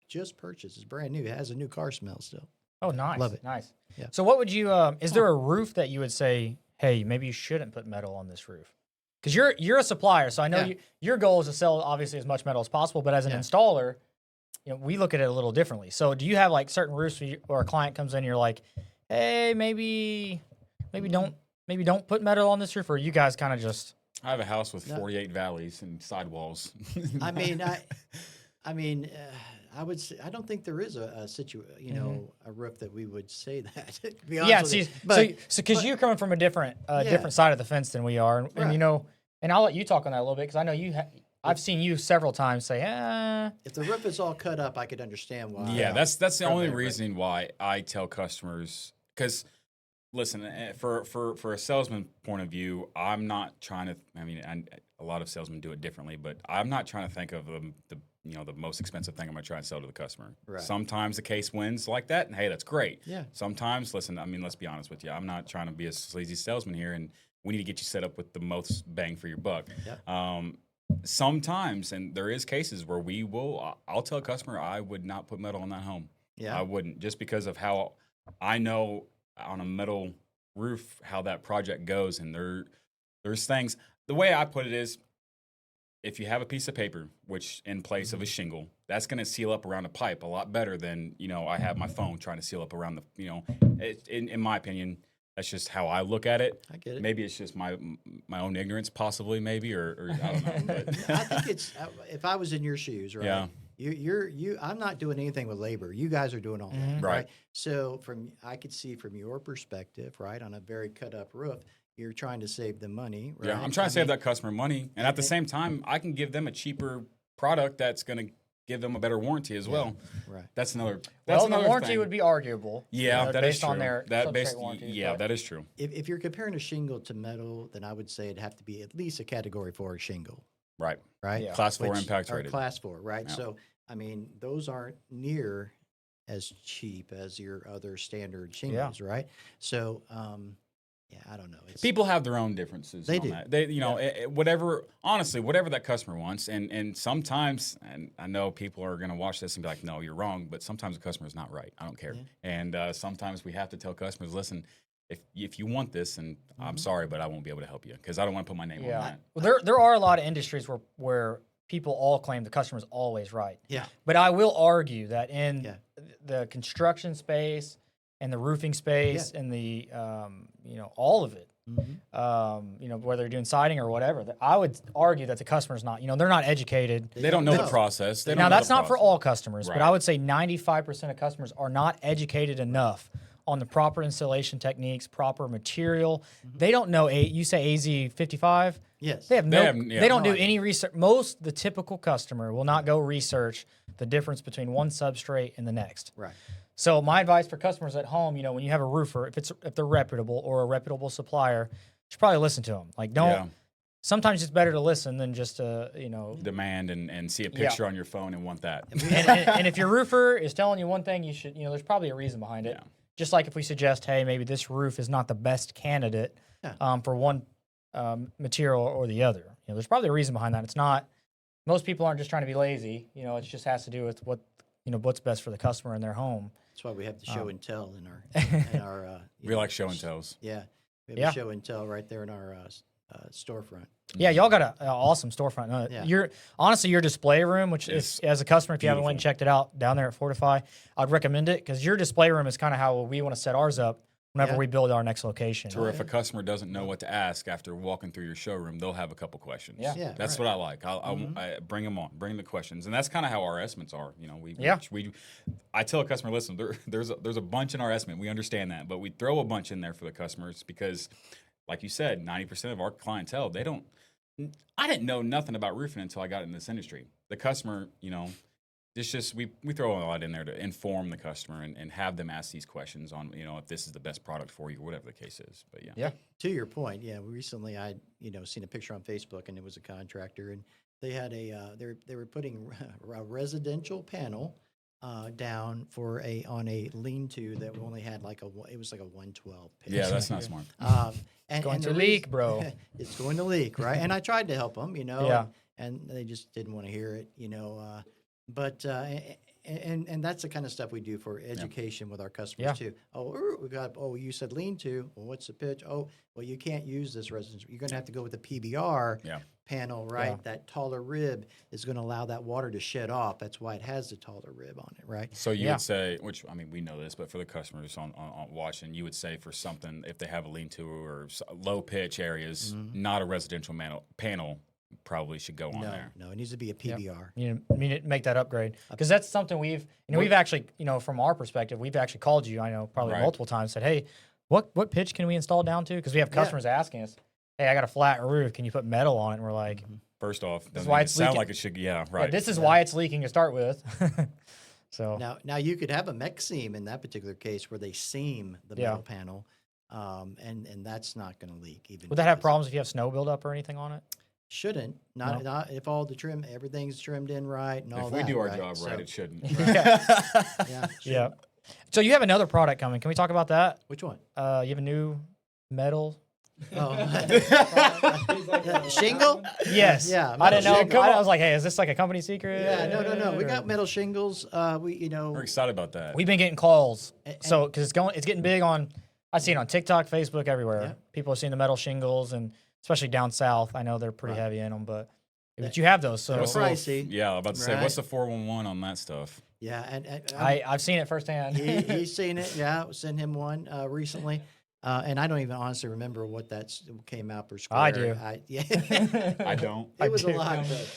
just purchased. It's brand new. It has a new car smell still. Oh, nice. Love it. Nice. Yeah. So what would you, is there a roof that you would say, hey, maybe you shouldn't put metal on this roof? Because you're a supplier, so I know Yeah. your goal is to sell obviously as much metal as possible, but as an Yeah. installer, we look at it a little differently. So do you have like certain roofs where a client comes in and you're like, hey, maybe don't put metal on this roof, or you guys kind of just... I have a house with No. 48 valleys and sidewalls. I mean, I would say I don't think there is a a roof that we would say that. To be honest Yeah, with see, you. so because you're coming from a different Yeah. different side of the fence than we are, and Right. and I'll let you talk on that a little bit because I know I've seen you several times say, if the roof is all cut up, I could understand why. Yeah, that's the From only there, but- reason why I tell customers, because listen, for a salesman point of view, I'm not trying to. I mean, a lot of salesmen do it differently, but I'm not trying to think of the most expensive thing I'm going to try and sell to the customer. Right. Sometimes the case wins like that, and hey, that's great. Yeah. Sometimes, listen, I mean, let's be honest with you. I'm not trying to be a sleazy salesman here, and we need to get you set up with the most bang for your buck. Yeah. Sometimes, and there is cases where I'll tell a customer I would not put metal on that home. Yeah. I wouldn't, just because of how I know on a metal roof how that project goes, and there's things. The way I put it is, if you have a piece of paper, which in place of a shingle, that's going to seal up around a pipe a lot better than I have my phone trying to seal up around in my opinion. That's just how I look at it. I get it. Maybe it's just my own ignorance, possibly, maybe, or I don't know. But I think it's if I was in your shoes, right? Yeah. I'm not doing anything with labor. You guys are doing all that, Mhm. Right. So I could see from your perspective, right, on a very cut up roof, you're trying to save them money, right? yeah, I'm trying to save that customer money, and at the same time, I can give them a cheaper product that's going to give them a better warranty as well. Right. That's another. well, another the warranty thing. would be arguable. Yeah, that is based true. on their that substrate based, warranties, yeah, but- that is true. If you're comparing a shingle to metal, then I would say it'd have to be at least a Category 4 shingle, Right. right? Yeah. Class 4 Which impact are rated. Class 4, right? Yeah. So, I mean, those aren't near as cheap as your other standard shingles, right? So, yeah, I don't know. It's, People have their own differences. They on do. That. They, whatever. Honestly, whatever that customer wants, and sometimes, and I know people are going to watch this and be like, "No, you're wrong." But sometimes the customer is not right. I don't care. Yeah. And sometimes we have to tell customers, "Listen, if you want this, and I'm sorry, but I won't be able to help you because I don't want to put my name on Yeah. that." Well, there are a lot of industries where people all claim the customer's always right. Yeah. But I will argue that in Yeah. the construction space and the roofing space and the all of it, whether you're doing siding or whatever, that I would argue that the customer's not, they're not educated. They don't know the No. process. They don't Now, know that's the not for process. all customers, but Right. I would say 95% of customers are not educated enough on the proper installation techniques, proper material. They don't know, you say AZ55? yes. They have They no. have- yeah. They don't No do idea. any research. The typical customer will not go research the difference between one substrate and the next. Right. So my advice for customers at home, when you have a roofer, if they're reputable or a reputable supplier, you should probably listen to them. Like, don't. Yeah. Sometimes it's better to listen than just to Demand and see a picture on your phone and want that. and if your roofer is telling you one thing, you should. There's probably a reason behind it. Yeah. Just like if we suggest, hey, maybe this roof is not the best candidate for one material or the other. There's probably a reason behind that. It's not. Most people aren't just trying to be lazy. It just has to do with what's best for the customer in their home. That's why we have the show and tell in our We like show and tells. Yeah. We have Yeah. a show and tell right there in our storefront. Yeah, y'all got an awesome storefront. Yeah. Your display room, which is, as a customer, if you haven't went and beautiful. checked it out down there at Fortify, I'd recommend it because your display room is kind of how we want to set ours up whenever Yeah. we build our next location. Or if a customer doesn't know what to ask after walking through your showroom, they'll have a couple questions. Yeah. Yeah, That's right. what I like. I bring them on, bring the questions, and that's kind of how our estimates are. I tell a customer, listen, there's a bunch in our estimate. We understand that, but we throw a bunch in there for the customers because, like you said, 90% of our clientele, they don't. I didn't know nothing about roofing until I got in this industry. The customer, it's just we throw a lot in there to inform the customer and have them ask these questions on if this is the best product for you or whatever the case is. But yeah. To your point, yeah. Recently, I seen a picture on Facebook, and it was a contractor, and they had they were putting a residential panel down on a lean-to that only had it was like a 112 pitch. Yeah, that's not smart. And going and to the leak, reason- bro. It's going to leak, right? And I tried to help them, Yeah. and they just didn't want to hear it, But And that's the kind of stuff we do for education with our customers too. You said lean to. Well, what's the pitch? Oh, well, you can't use this residence. You're going to have to go with the PBR panel, right? Yeah. That taller rib is going to allow that water to shed off. That's why it has the taller rib on it, right? So you would say, which I mean, we know this, but for the customers on watching, you would say for something, if they have a lean-to or low pitch areas, not a residential panel probably should go on there. No, it needs to be a PBR. You need to make that upgrade because that's something we've actually, from our perspective, we've actually called you, I know, probably multiple times, said, hey, what pitch can we install down to? Because we have customers asking us, hey, I got a flat roof, can you put metal on it? And we're like, first off, this is doesn't why even it's sound leaking. like it should. Yeah, right. This is why it's leaking to start with. So Now you could have a mech seam in that particular case where they seam the metal panel, and that's not going to leak. Even would that have problems if you have snow buildup or anything on it? Shouldn't not if all the everything's trimmed in right and all If that. we do our right? job right, So, it shouldn't. yeah. Yeah. So you have another product coming. Can we talk about that? Which one? You have a new metal. Oh, shingle. Yes. Yeah, I didn't know. metal shingle. I was like, hey, is this like a company secret? Yeah, no. We Or- got metal shingles. We're excited about that. We've been getting calls. So because it's getting big on. I see it on TikTok, Facebook, everywhere. Yeah. People are seeing the metal shingles, and especially down south. I know they're pretty Right. heavy in them, but you have those. So What's the pricey, yeah, I'm about to say, right? what's the 411 on that stuff? Yeah, and I've seen it firsthand. he's seen it. Yeah, sent him one recently. And I don't even honestly remember what that came out per square. I do. Yeah, I don't. it was a do. lot. But,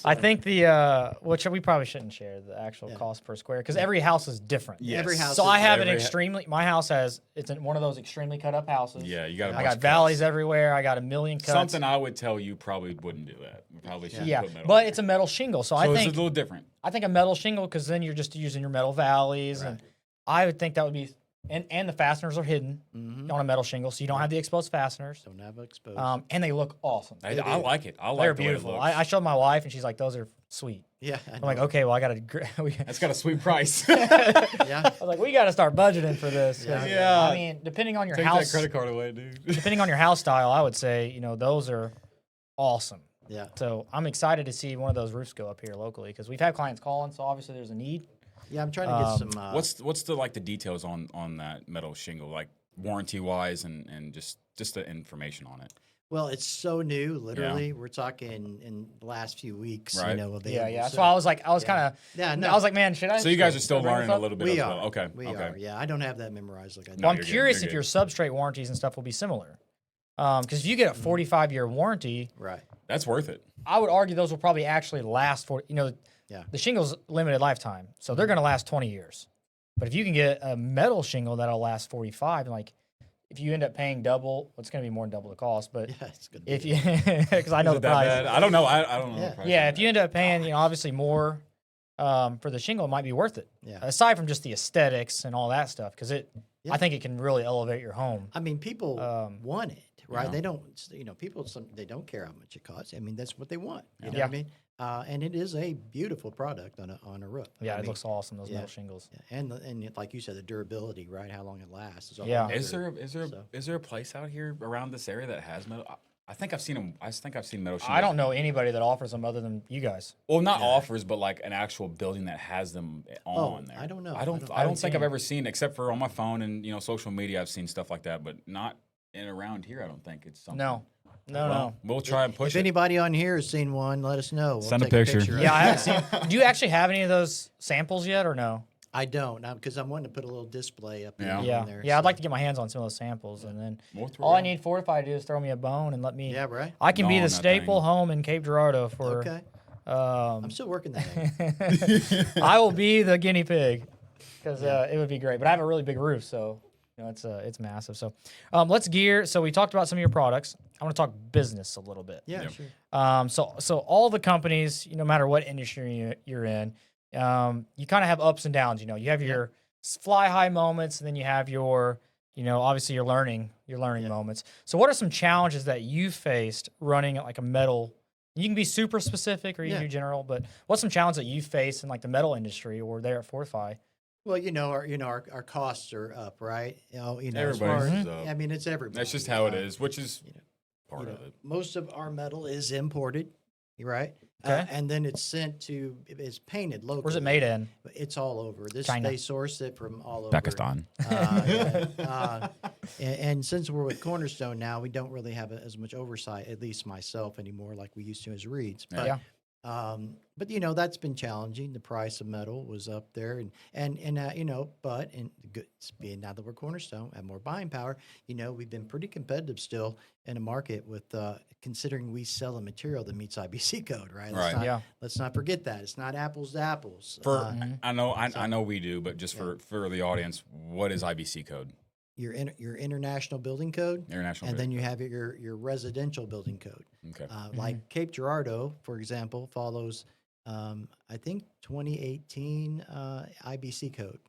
I think the which we probably shouldn't share the actual cost per square because every house is different. Yes. Every house So I have Every- my house it's in one of those extremely cut up houses. Yeah, you got. I got valleys everywhere. I got a million cuts. Something I would tell you probably wouldn't do that. We probably should Yeah, put metal. but it's a metal shingle, so I so it's a think little different. a metal shingle because then you're just using your metal valleys, and I would think that would be and the fasteners are hidden on a metal shingle, so you don't have the exposed fasteners. don't have exposed. And they look awesome. I like it. I like They're the way it beautiful. looks. I showed my wife, and she's like, "Those are sweet." yeah, I I'm like, "Okay, well, I got to." That's got a sweet price. yeah. I was like, "We got to start budgeting for this." 'cause, Yeah. I mean, depending on your Take house, that credit card away, dude. depending on your house style, I would say those are awesome. Yeah. So I'm excited to see one of those roofs go up here locally because we've had clients calling, so obviously there's a need. Yeah, I'm trying to get some. What's the the details on that metal shingle, like warranty wise and just the information on it? Well, it's so new. Literally, we're talking in the last few weeks. Right. Available. Yeah. That's So, why I was like, kind of. Yeah, no. I was like, man, should I? So you guys are should I still bring this learning a up? little bit we as are. well. Okay. We okay. are. Yeah, I don't have that memorized like I do. Well, I'm you're good, curious you're if your good. substrate warranties and stuff will be similar. Because if you get a 45-year warranty, Right. That's worth it. I would argue those will probably actually last for Yeah. the shingle's limited lifetime, so they're going to last 20 years. But if you can get a metal shingle that'll last 45, and like if you end up paying double, well, it's going to be more than double the cost. But Yeah, it's good. if you, because I know Is the it that price. bad? I don't know. I don't know. Yeah. The price Yeah, on if you end up paying, obviously more for the shingle, it might be worth it. Yeah. Aside from just the aesthetics and all that stuff, because Yeah. I think it can really elevate your home. I mean, people want it, right? Yeah. They don't. People. They don't care how much it costs. I mean, that's what they want. You know Yeah. what I mean? And it is a beautiful product on a roof. Yeah, I it mean, looks awesome. Those yeah. metal shingles. yeah, and like you said, the durability, right? How long it lasts. Is all Yeah. another- Is there a place out here around this area that has metal? I think I've seen them. I think I've seen metal shingles. I don't know anybody that offers them other than you guys. Well, not offers, but like an actual building that has them on there. I don't know. I don't haven't think seen I've it. ever seen, except for on my phone and social media. I've seen stuff like that, but not in around here. I don't think it's something. No. Well, we'll try and push If it. anybody on here has seen one, let us know. We'll Send a take picture. of Yeah, I it. haven't seen. Do you actually have any of those samples yet, or no? I don't, because I'm wanting to put a little display up Yeah. Yeah, on there. yeah. I'd so- like to get my hands on some of those samples, and then We'll throw all I it. need Fortify to do is throw me a bone and let me. Yeah, right. I can be Gnaw the on that staple thing. home in Cape Girardeau for. Okay. Um, I'm still working that. Out. I will be the guinea pig because it would be great. But I have a really big roof, so it's massive. So let's gear. So we talked about some of your products. I want to talk business a little bit. Yeah, Yep. sure. So all the companies, no matter what industry you're in, you kind of have ups and downs. You have your fly high moments, and then you have your, obviously your learning moments. So what are some challenges that you faced running like a metal? You can be super specific or you can Yeah. do general, but what's some challenges that you faced in like the metal industry or there at Fortify? Well, our costs are up, right? As far Everybody's as- is up. I mean, it's everybody. That's just how it is, which is part You know, of it. most of our metal is imported, right? Okay. And then it's painted locally. Where's it made in? It's all over. China. They source it from all over. Pakistan. And since we're with Cornerstone now, we don't really have as much oversight, at least myself anymore, like we used to as Reeds. But Yeah. but that's been challenging. The price of metal was up there, but being now that we're Cornerstone and more buying power, we've been pretty competitive still in the market with considering we sell a material that meets IBC code, right? Right. Yeah. Let's not forget that it's not apples to apples. For I know we do, but just for the audience, what is IBC code? Your international building code, International. and then you have your residential building code. Okay. Like Cape Girardeau, for example, follows I think 2018 IBC code,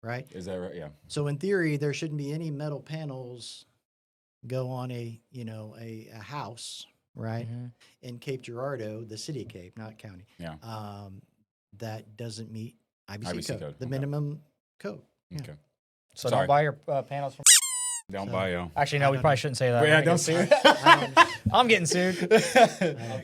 right? Is that right? Yeah. So in theory, there shouldn't be any metal panels go on a house, right? In Cape Girardeau, the city of Cape, not county. Yeah. That doesn't meet IBC, IBC code, the okay. minimum code. Yeah. Okay. So Sorry. don't buy your panels from. Don't buy you. Actually, no, we probably shouldn't say that. Well, yeah, We're gonna don't get sued. I don't- I'm getting sued.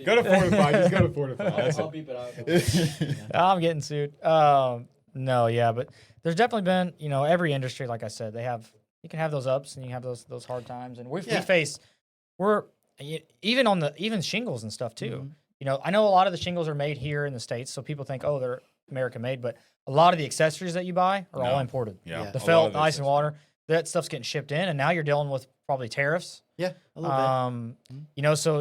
Go to Fortify. Just go to Fortify. That's I'll it. beep it out. I'm getting sued. No, yeah, but there's definitely been, every industry, like I said, you can have those ups and you have those hard times, and we face, even shingles and stuff too. I know a lot of the shingles are made here in the States, so people think, oh, they're American made, but a lot of the accessories that you buy are all No. imported. Yeah. Yeah. The A lot felt, of the ice, this and is- water, that stuff's getting shipped in, and now you're dealing with probably tariffs. Yeah, a little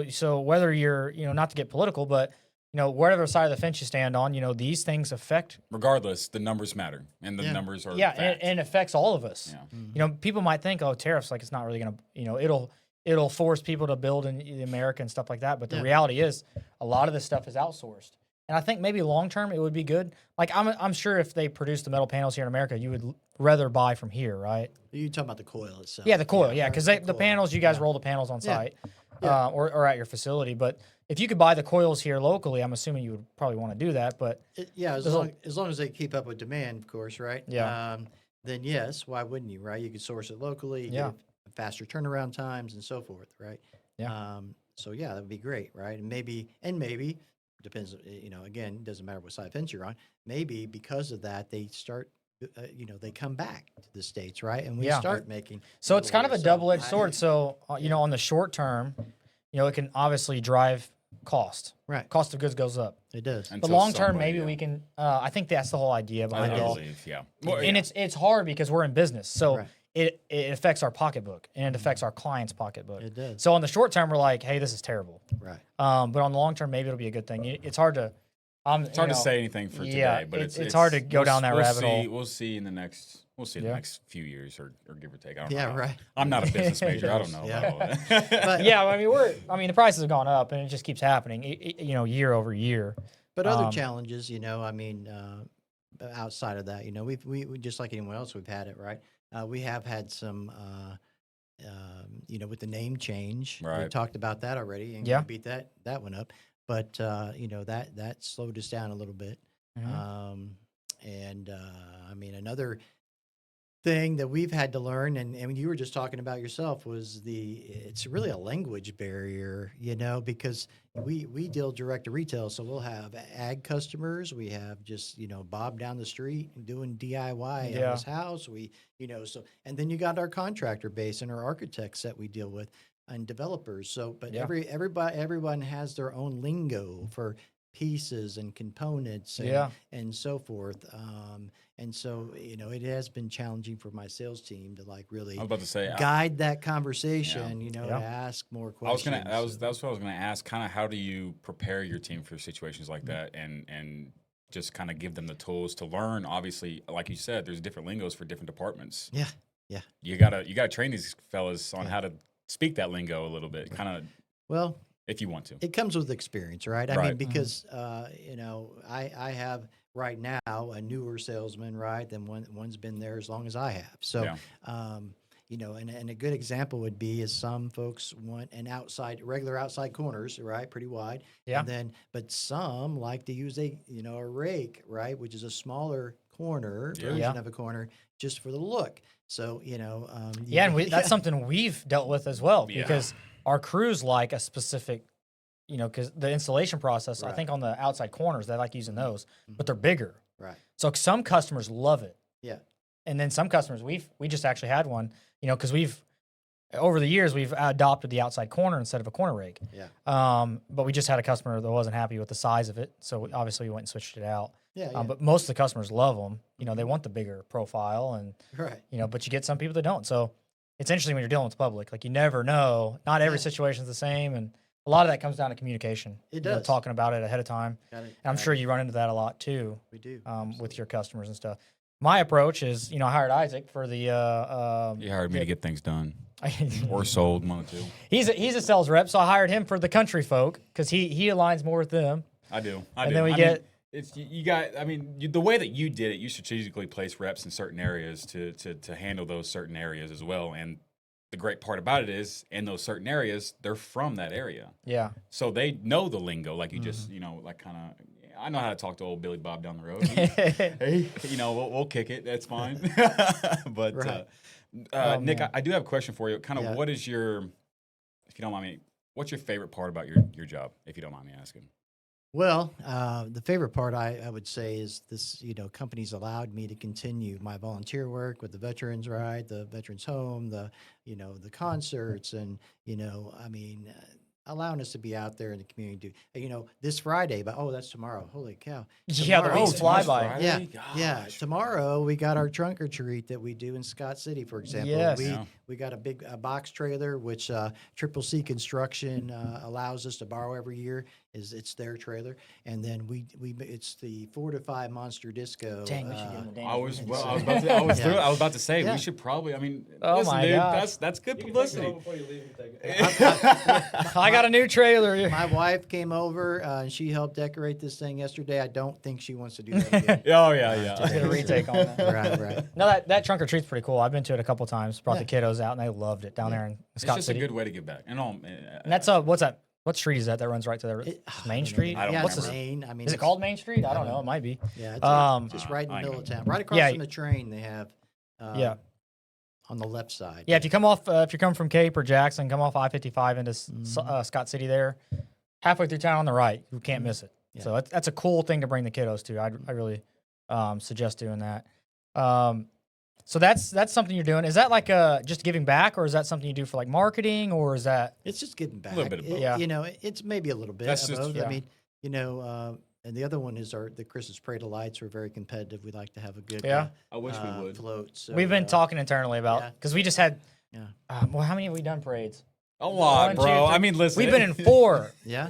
bit. So whether you're, not to get political, but whatever side of the fence you stand on, these things affect. Regardless, the numbers matter, and the Yeah. numbers are Yeah, fact. and it affects all of us. Yeah. People might think, oh, tariffs, like it's not really gonna, it'll force people to build in America and stuff like that. But the Yeah. reality is, a lot of this stuff is outsourced. And I think maybe long term it would be good. Like I'm sure if they produce the metal panels here in America, you would rather buy from here, right? You're talking about the coil itself. Yeah, the coil, yeah, because the coil. panels, you guys Yeah. roll the panels on Yeah. site, Yeah. or at your facility. But if you could buy the coils here locally, I'm assuming you would probably want to do that. But As There's a- long as they keep up with demand, of course, right? Yeah. Then yes, why wouldn't you, right? You could source it locally, you Yeah. get faster turnaround times and so forth, right? Yeah. So yeah, that would be great, right? And maybe depends, again, doesn't matter what side fence you're on. Maybe because of that, they start, they come back to the States, right? And we Yeah. start making. so it's kind of a so double-edged I- sword. So on the short term, it can obviously drive cost. Right. Cost of goods goes up. It does. The Until long term, somebody, maybe yeah. we can. I think that's the whole idea behind it I all. believe, yeah. Well, And yeah. it's hard because we're in business, so Right. it affects our pocketbook and it affects our client's pocketbook. It does. So on the short term, we're like, hey, this is terrible. Right. But on the long term, maybe it'll be a good thing. It's hard to. It's hard to say anything for yeah, today, but it's hard to go down that rabbit see, hole. We'll see in the next. We'll see in Yeah. the next few years, or give or take. I don't Yeah, know. right. I'm not a business major. I don't know Yeah. about all that. But Yeah, the prices have gone up and it just keeps happening. Year over year. But other Um, challenges, outside of that, we just like anyone else, we've had it, right? We have had some, with the name change. We Right. talked about that already, and Yeah. beat that one up. But that slowed us down a little bit. Mhm. Another thing that we've had to learn, and you were just talking about yourself, was it's really a language barrier, because we deal direct to retail, so we'll have ag customers, we have just Bob down the street doing DIY Yeah. on his house, and then you got our contractor base and our architects that we deal with and developers. So, but Yeah. everyone has their own lingo for pieces and components and, Yeah. and so forth. And so, it has been challenging for my sales team to really I was about to say. guide that conversation, Yeah. to ask more I was questions. gonna. That's what I was gonna ask. Kind of, how do you prepare your team for situations like that, and just kind of give them the tools to learn? Obviously, like you said, there's different lingos for different departments. Yeah. You gotta train these fellas on Yeah. how to speak that lingo a little bit, kind of, Well, if you want to. it comes with experience, right? I Right. mean, because I have right now a newer salesman, right? Than one's been there as long as I have. So, Yeah. and a good example would be is some folks want regular outside corners, right? Pretty wide. Yeah. But some like to use a rake, right? Which is a smaller corner Yeah. version Yeah. of a corner just for the look. So, Yeah, and that's something we've dealt with as well Yeah. because our crews like a specific because the installation process, I Right. think on the outside corners, they like using those, but Mhm. they're bigger. Right. So some customers love it. Yeah. And then some customers, we just actually had one, because over the years, we've adopted the outside corner instead of a corner rake. Yeah. But we just had a customer that wasn't happy with the size of it. So obviously we went and switched it out. Yeah. Yeah. But most of the customers love them. They want the bigger profile and, Right. but you get some people that don't. So it's interesting when you're dealing with the public. Like you never know. Not every Yeah. situation is the same. And a lot of that comes down to communication. It does. Talking about it ahead of time. Got it. And I'm sure you run into that a lot too. We do. With your customers and stuff. My approach is, I hired Isaac for the. You hired me to get things done or sold, one or two. He's a sales rep, so I hired him for the country folk because he aligns more with them. I do. And then we get. It's you got. I mean, the way that you did it, you strategically place reps in certain areas to handle those certain areas as well. And the great part about it is, in those certain areas, they're from that area, Yeah. so they know the lingo. Like you just, like kind of. I know how to talk to old Billy Bob down the road. Hey, we'll kick it. That's fine. But Right. Nick, man. I do have a question for you. Kind of, Yeah. what is your, if you don't mind me, what's your favorite part about your job? If you don't mind me asking. Well, the favorite part I would say is this, companies allowed me to continue my volunteer work with the veterans ride, the veterans home, the concerts, and, allowing us to be out there in the community. This Friday, but that's tomorrow. Holy cow. Yeah, the Tomorrow- weeks fly tomorrow's by. Friday? Yeah, Gosh. tomorrow we got our trunk or treat that we do in Scott City, for example. Yes. Yeah. We got a big box trailer, which Triple C Construction allows us to borrow every year. It's their trailer, and then it's the Fortify Monster Disco. Dang, we should give him a dang. I was And well. so- I was about to. I was, Yeah. I was about to say Yeah. we should probably. I mean, Oh listen, my dude, gosh. that's good publicity. Before you leave, take it. I got a new trailer. My wife came over and she helped decorate this thing yesterday. I don't think she wants to do that again. Oh yeah, Just get a yeah. retake on that. Right. No, that trunk or treat's pretty cool. I've been to it a couple times. Brought Yeah. the kiddos out and they loved it down there in It's Scott just City. a good way to give back. And all. And that's what's that? What street is that runs right to the Main Street? I don't yeah, What's it's the, Main. I mean, is it it's- called Main Street? I don't don't know. It might be. Yeah, it's just right in the I middle of know. town, right across Yeah. from the train. They have. Yeah. On the left side. Yeah, if you come off, if you're coming from Cape or Jackson, come off I-55 into Scott City there, halfway through town on the right, you can't miss it. Yeah. So that's a cool thing to bring the kiddos to. I really suggest doing that. So that's something you're doing. Is that like just giving back, or is that something you do for like marketing, or is that? It's just getting back. little bit of both. Yeah. It's maybe a little bit That's of just- both. yeah. I mean, and the other one is the Christmas Parade of Lights. We're very competitive. We like to have a good Yeah. I wish we would. float. So, We've been talking internally about yeah. because we just had. Yeah. Well, how many have we done parades? A lot, One, bro. two, three. I mean, listen. We've been in four. Yeah.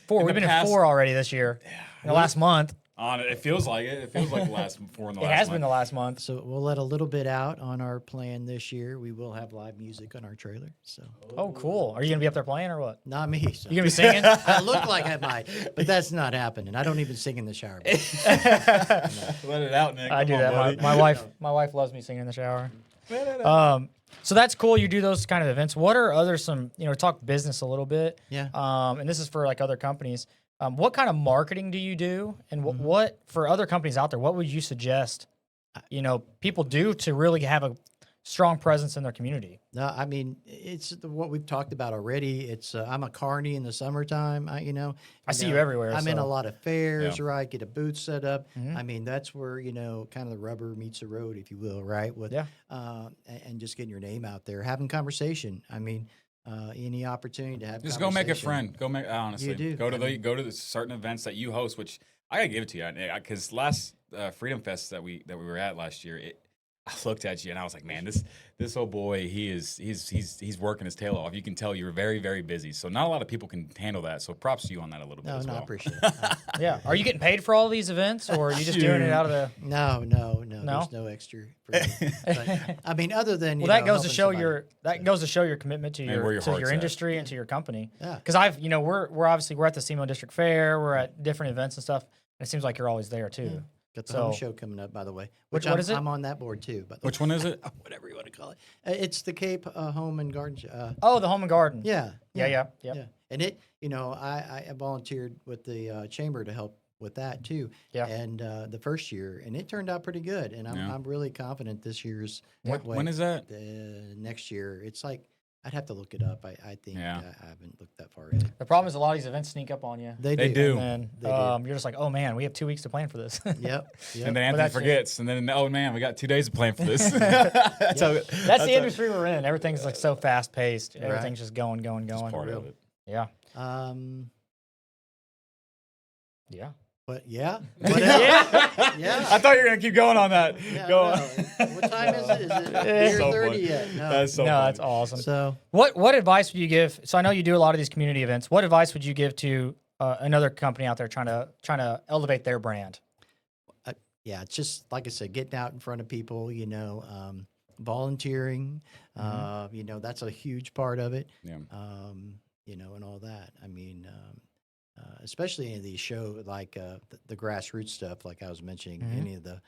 Four. In We've the been past- in four already this year. In the last month. On it. It feels like it. It feels like the last four in the It last. has month. been the last month. So we'll let a little bit out on our plan this year. We will have live music on our trailer. So Oh, cool. Are you gonna be up there playing or what? not me. So. You gonna be singing? I look like I might, but that's not happening. I don't even sing in the shower. Let it out, Nick. I do Come on, that. buddy. My wife loves me singing in the shower. So that's cool. You do those kind of events. What are other some talk business a little bit? Yeah. And this is for like other companies. What kind of marketing do you do? And what for other companies out there? What would you suggest? People do to really have a strong presence in their community. No, I mean it's what we've talked about already. It's I'm a carny in the summertime. I see you everywhere, I'm in so- a lot of fairs, Yeah. right? Get a booth set up. Mhm. I mean that's where kind of the rubber meets the road, if you will, right? With Yeah. and just getting your name out there, having conversation. I mean, any opportunity to have Just go make a conversation. friend. Go make honestly. You do. Go to I mean- go to the certain events that you host, which I gotta give it to you because last Freedom Fest that we were at last year, I looked at you and I was like, man, this old boy, he's working his tail off. You can tell you're very, very busy. So not a lot of people can handle that. So props to you on that a little bit No, as no, well. I appreciate it. Yeah. Are you getting paid for all these events, or are you just doing it out of the? No. No? There's no extra. For me. But, I mean, other than Well, that goes to helping show somebody. goes to show your commitment to And where your heart's at. industry and to your company. Yeah. Because we're obviously we're at the SEMO District Fair, we're at different events and stuff. And it seems like you're always there too. Got the home So- show coming up, by the way. What I'm, is it? I'm on that board too. But Which one is it? whatever you want to call it. It's the Cape Home and Garden. Oh, the Home and Garden. Yeah. Yeah. And it, I volunteered with the chamber to help with that too. Yeah. And the first year, and it turned out pretty good. And Yeah. I'm really confident this year's. When is that? Next year? It's like I'd have to look it up. I think Yeah. I haven't looked that far ahead. The problem is a lot of these events sneak up on you. They They do. do. And They do. you're just like, oh man, we have 2 weeks to plan for this. Yep. Yep. And then Anthony that's it. forgets, and then oh man, we got 2 days to plan for this. That's how- the industry we're in. Everything's like so fast paced. Right. Everything's just going. That's part of it. Yeah. Yeah. But yeah. What else? Yeah. Yeah. I thought you were gonna keep going on that. Yeah, Go no. on. What time is it? Is it It's near so 30 funny. yet? No. That's so No, funny. that's awesome. So What advice would you give? So I know you do a lot of these community events. What advice would you give to another company out there trying to elevate their brand? yeah, it's just like I said, getting out in front of people. Volunteering. That's a huge part of it. Yeah. And all that. I mean, especially in these shows like the grassroots stuff, like I was mentioning, any of the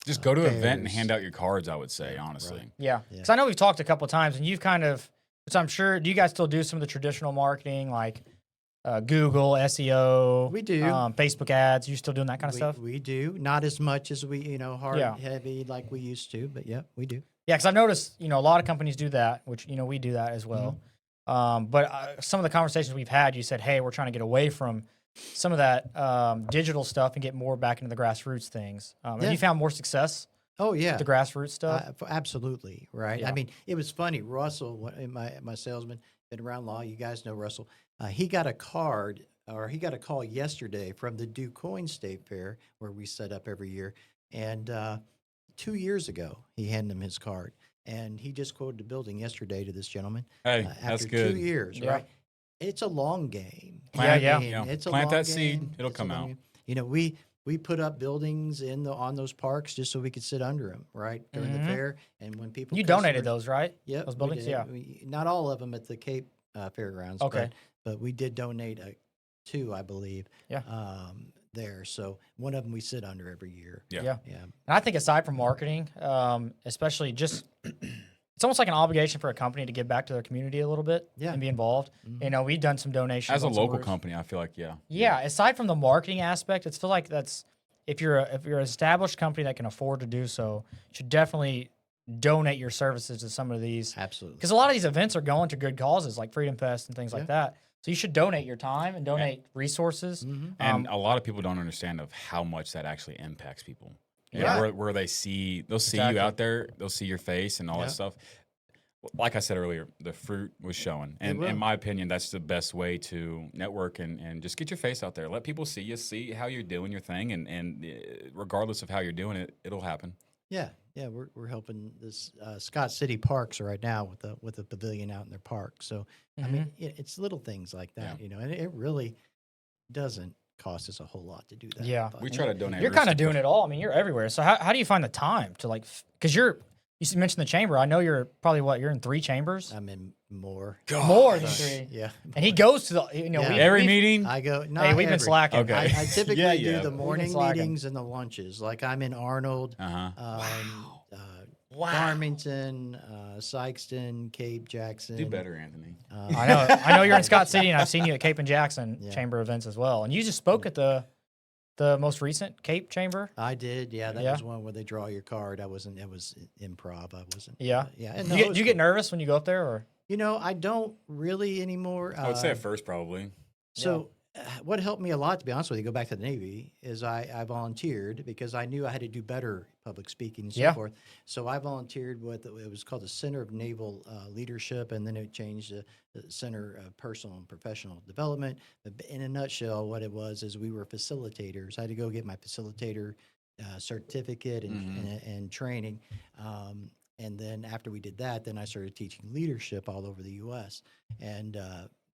Just go to an event and fairs. hand out your cards, I would say, honestly. Right. Yeah. Yeah. Because I know we've talked a couple of times, and you've kind of, which I'm sure, do you guys still do some of the traditional marketing like Google, SEO? We do. Facebook ads. You still doing that kind of stuff? We do not as much as we hard Yeah. heavy like we used to, but yeah, we do. Yeah, because I've noticed, a lot of companies do that, which, we do that as well. But some of the conversations we've had, you said, hey, we're trying to get away from some of that digital stuff and get more back into the grassroots things. Have Yeah. you found more success Oh yeah, with the grassroots stuff? absolutely right. Yeah. I mean, it was funny. Russell, my salesman, been around long. You guys know Russell. He got a card, or he got a call yesterday from the DuQuoin State Fair, where we set up every year. And 2 years ago, he handed him his card, and he just quoted the building yesterday to this gentleman. Hey, After that's good. 2 years, Yeah. right? It's a long game. Plant- Yeah. Yeah. It's a Plant long that seed, game. it'll It's a come long out. game. We put up buildings on those parks just so we could sit under them, right, during the fair. And when people You donated customers- those, right? Yep, those we buildings? did. Yeah. Not all of them at the Cape Fairgrounds. Okay. But we did donate 2, I believe. Yeah. There. So one of them we sit under every year. Yeah. Yeah. Yeah. And I think aside from marketing, especially just, it's almost like an obligation for a company to give back to their community a little bit Yeah. and be involved. We've done some donations. As a on some local roofs. company, I feel like, yeah. Yeah, aside from the marketing aspect, it's feel like that's if you're an established company that can afford to do so, you should definitely donate your services to some of these. Absolutely. Because a lot of these events are going to good causes like Freedom Fest and things like that. So you should donate your time and donate resources. And a lot of people don't understand of how much that actually impacts people. You know, Yeah. where they see, they'll see Exactly. you out there, they'll see your face and all Yeah. that stuff. Like I said earlier, the fruit was showing. And will. in my opinion, that's the best way to network and just get your face out there. Let people see you, see how you're doing your thing. And regardless of how you're doing it, it'll happen. Yeah. Yeah. We're helping this Scott City Parks right now with a pavilion out in their park. So I mean, it's little things like that, and it really doesn't cost us a whole lot to do that. Yeah. But- We try to donate. You're roofs kind of to- doing it all. I mean, you're everywhere. So how do you find the time to because you mentioned the chamber. I know you're probably you're in 3 chambers. I'm in more. More than 3. Yeah. And he goes to the, Yeah. Every meeting? I go. Not Hey, we've been every- slacking. Okay. I typically Yeah, do yeah. the We've been morning slacking. meetings and the lunches. Like I'm in Arnold, Wow. Farmington, Sykeston, Cape Jackson. Do better, Anthony. I know you're in Scott City, and I've seen you at Cape and Jackson Yeah. chamber events as well. And you just spoke at the most recent Cape chamber. I did. Yeah, that Yeah. was one where they draw your card. It was improv. I wasn't. Yeah. Yeah. And Do no, you, it was do you get cool. nervous when you go up there, or I don't really anymore. I would say at first, probably. So what helped me a lot, to be honest with you, go back to the Navy, is I volunteered because I knew I had to do better public speaking and so Yeah. forth. So I volunteered with, it was called the Center of Naval Leadership, and then it changed to the Center of Personal and Professional Development. But in a nutshell, what it was is we were facilitators. I had to go get my facilitator certificate and training. And then after we did that, then I started teaching leadership all over the U.S. And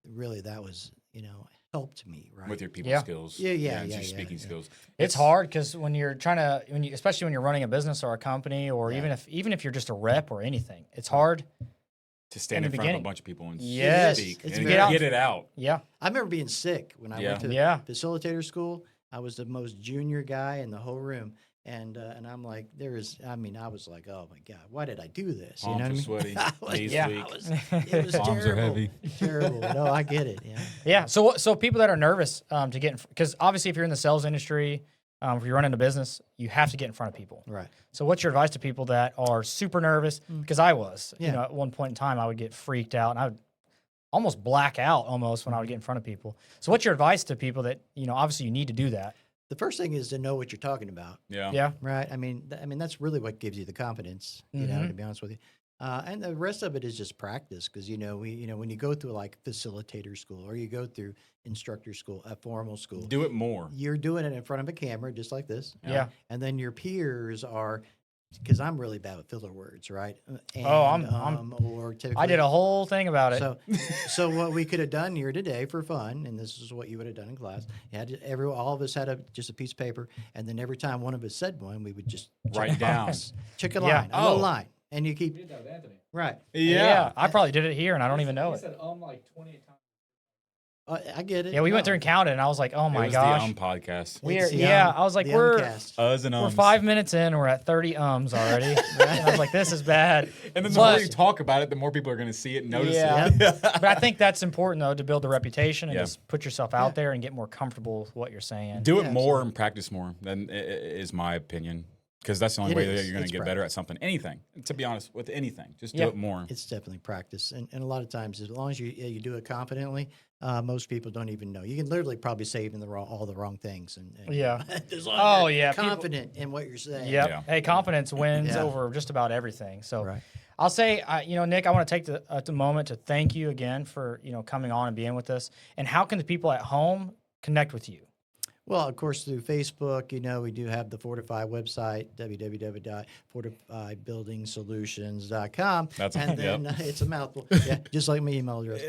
really that was, helped me, right? With your people Yeah. skills. Yeah, and your yeah, speaking yeah. skills. it's hard because when you're trying to, especially when you're running a business or a company, or Yeah. even if you're just a rep or anything, it's hard. To stand in in the front of a beginning. bunch of people and Yes. speak It's and very- get it out. Yeah, I remember being sick when I went to Yeah. facilitator school. I was the most junior guy in the whole room. And I'm like, I was like, oh my God, why did I do this? Arms are I mean? sweaty, I was- knees Yeah. weak. It was Arms are terrible. heavy. Terrible. No, I get it. Yeah. yeah. So people that are nervous to get, because obviously if you're in the sales industry, If you're running a business, you have to get in front of people. Right. So what's your advice to people that are super nervous? Because I was, Yeah. at one point in time, I would get freaked out and I would almost black out almost when I would get in front of people. So what's your advice to people that, obviously you need to do that? The first thing is to know what you're talking about. Yeah. Yeah. Right. I mean, that's really what gives you the confidence, to be honest with you. And the rest of it is just practice because, when you go through like facilitator school or you go through instructor school, a formal school, Do it more. you're doing it in front of a camera just like this. Yeah. And then your peers are, because I'm really bad with filler words, right? And, or typically, I did a whole thing about it. So what we could have done here today for fun, and this is what you would have done in class. You had all of us had just a piece of paper, and then every time one of us said one, we would just Write down. check a Yeah. line, a little Oh. line, and you keep You did that with Anthony. right. Yeah. I probably did it here and I don't even know He it. said like 28 times. I get it. Yeah, we went No. through and counted and I was like, oh my it was gosh. the podcast. We're, It's the, I was like, the we're Umcast. Us and we're ums. 5 minutes in and we're at 30 already. And I was like, this is bad. And then the But- more you talk about it, the more people are going to see it and notice Yeah. it. But I think that's important though to build a reputation and Yeah. just put yourself out there and get more comfortable with what you're saying. Do it Yeah, more and practice more. Then is my opinion. Because that's the only It way that is. you're going It's to get better at something. Anything. To be honest, with anything, just do Yeah. it more. It's definitely practice, and a lot of times, as long as you do it confidently, most people don't even know. You can literally probably say even all the wrong things, and Yeah. as long as Oh, you're yeah, people- confident in what you're saying. Yep. Yeah. Hey, confidence wins Yeah. over just about everything. So Right. I'll say, Nick, I want to take the moment to thank you again for, coming on and being with us. And how can the people at home connect with you? Well, of course, through Facebook, we do have the Fortify website, www.fortifybuildingsolutions.com. And then it's a mouthful. Yeah, just like my email address.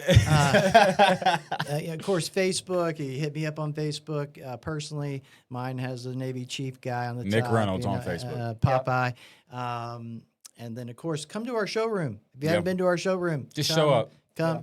Of course, Facebook, you hit me up on Facebook personally. Mine has the Navy Chief guy on the Nick top. Reynolds on Facebook. Popeye. And then, of course, come to our showroom. If you haven't been to our showroom, Just come- show up.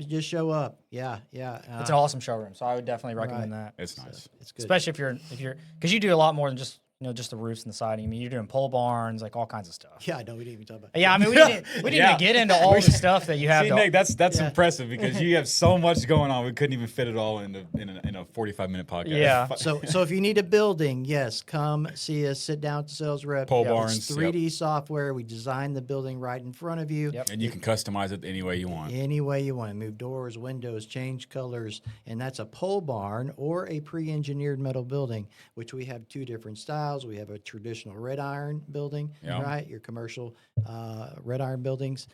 Just show up. Yeah. It's an awesome showroom. So I would definitely recommend that. It's nice. It's good. Especially if you're, because you do a lot more than just, just the roofs and the siding. I mean, you're doing pole barns, like all kinds of stuff. Yeah, I know we didn't even talk about. Yeah, I mean, we didn't Yeah. even get into all the stuff that you have. See, to, Nick, that's Yeah. impressive because you have so much going on. We couldn't even fit it all in a 45-minute podcast. Yeah. So if you need a building, yes, come see us. Sit down with the sales rep. Pole It's barns, 3D software. We design the building right in front of you. Yep. And you can customize it any way you want. Any way you want. Move doors, windows, change colors, and that's a pole barn or a pre-engineered metal building, which we have two different styles. We have a traditional red iron building, Yeah. right? Your commercial red iron buildings.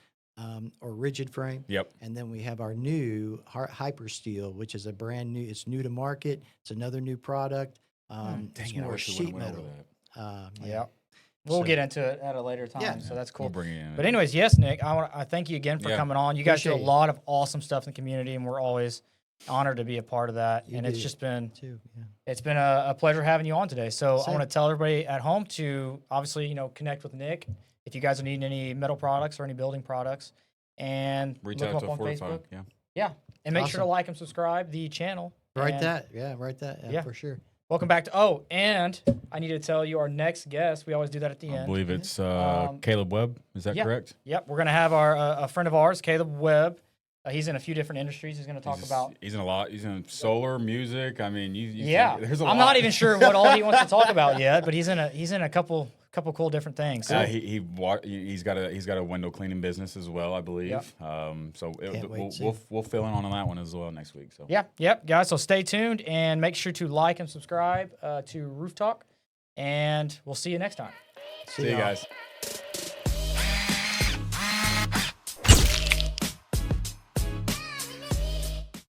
Or rigid frame. Yep. And then we have our new Hyper Steel, which is a brand new. It's new to market. It's another new product. Dang It's it, I more wish we would've sheet went over metal. that. Yeah. We'll So- get into it at a later time. Yeah. So that's We'll cool. bring it in. But anyways, yes, Nick, I thank you again for Yeah. coming on. You guys do a Appreciate it. lot of awesome stuff in the community, and we're always honored to be a part of that. You and it's do. just been Too. Yeah. it's been a pleasure having you on today. So I Same. want to tell everybody at home to obviously connect with Nick if you guys are needing any metal products or any building products, and Reach look him out up to on 45. Facebook. Yeah. Yeah, and make sure to Awesome. like and subscribe the channel. Write And that. Yeah, write that. Yeah. For sure. Welcome back to. Oh, and I need to tell you our next guest. We always do that at the I end. believe it's Um, Caleb Webb. Is that yeah. correct? Yep, we're gonna have our a friend of ours, Caleb Webb. He's in a few different industries. He's gonna talk about. He's in a lot. He's in solar, music. I mean, you Yeah, there's a I'm lot. not even sure what all he wants to talk about yet, but he's in a couple cool different things. So, He's got a window cleaning business as well, I believe. Yep. So Can't wait to we'll see. we'll fill in on that one as well next week. So yep, guys. So stay tuned and make sure to like and subscribe to Roof Talk, and we'll see you next time. see you y'all. guys.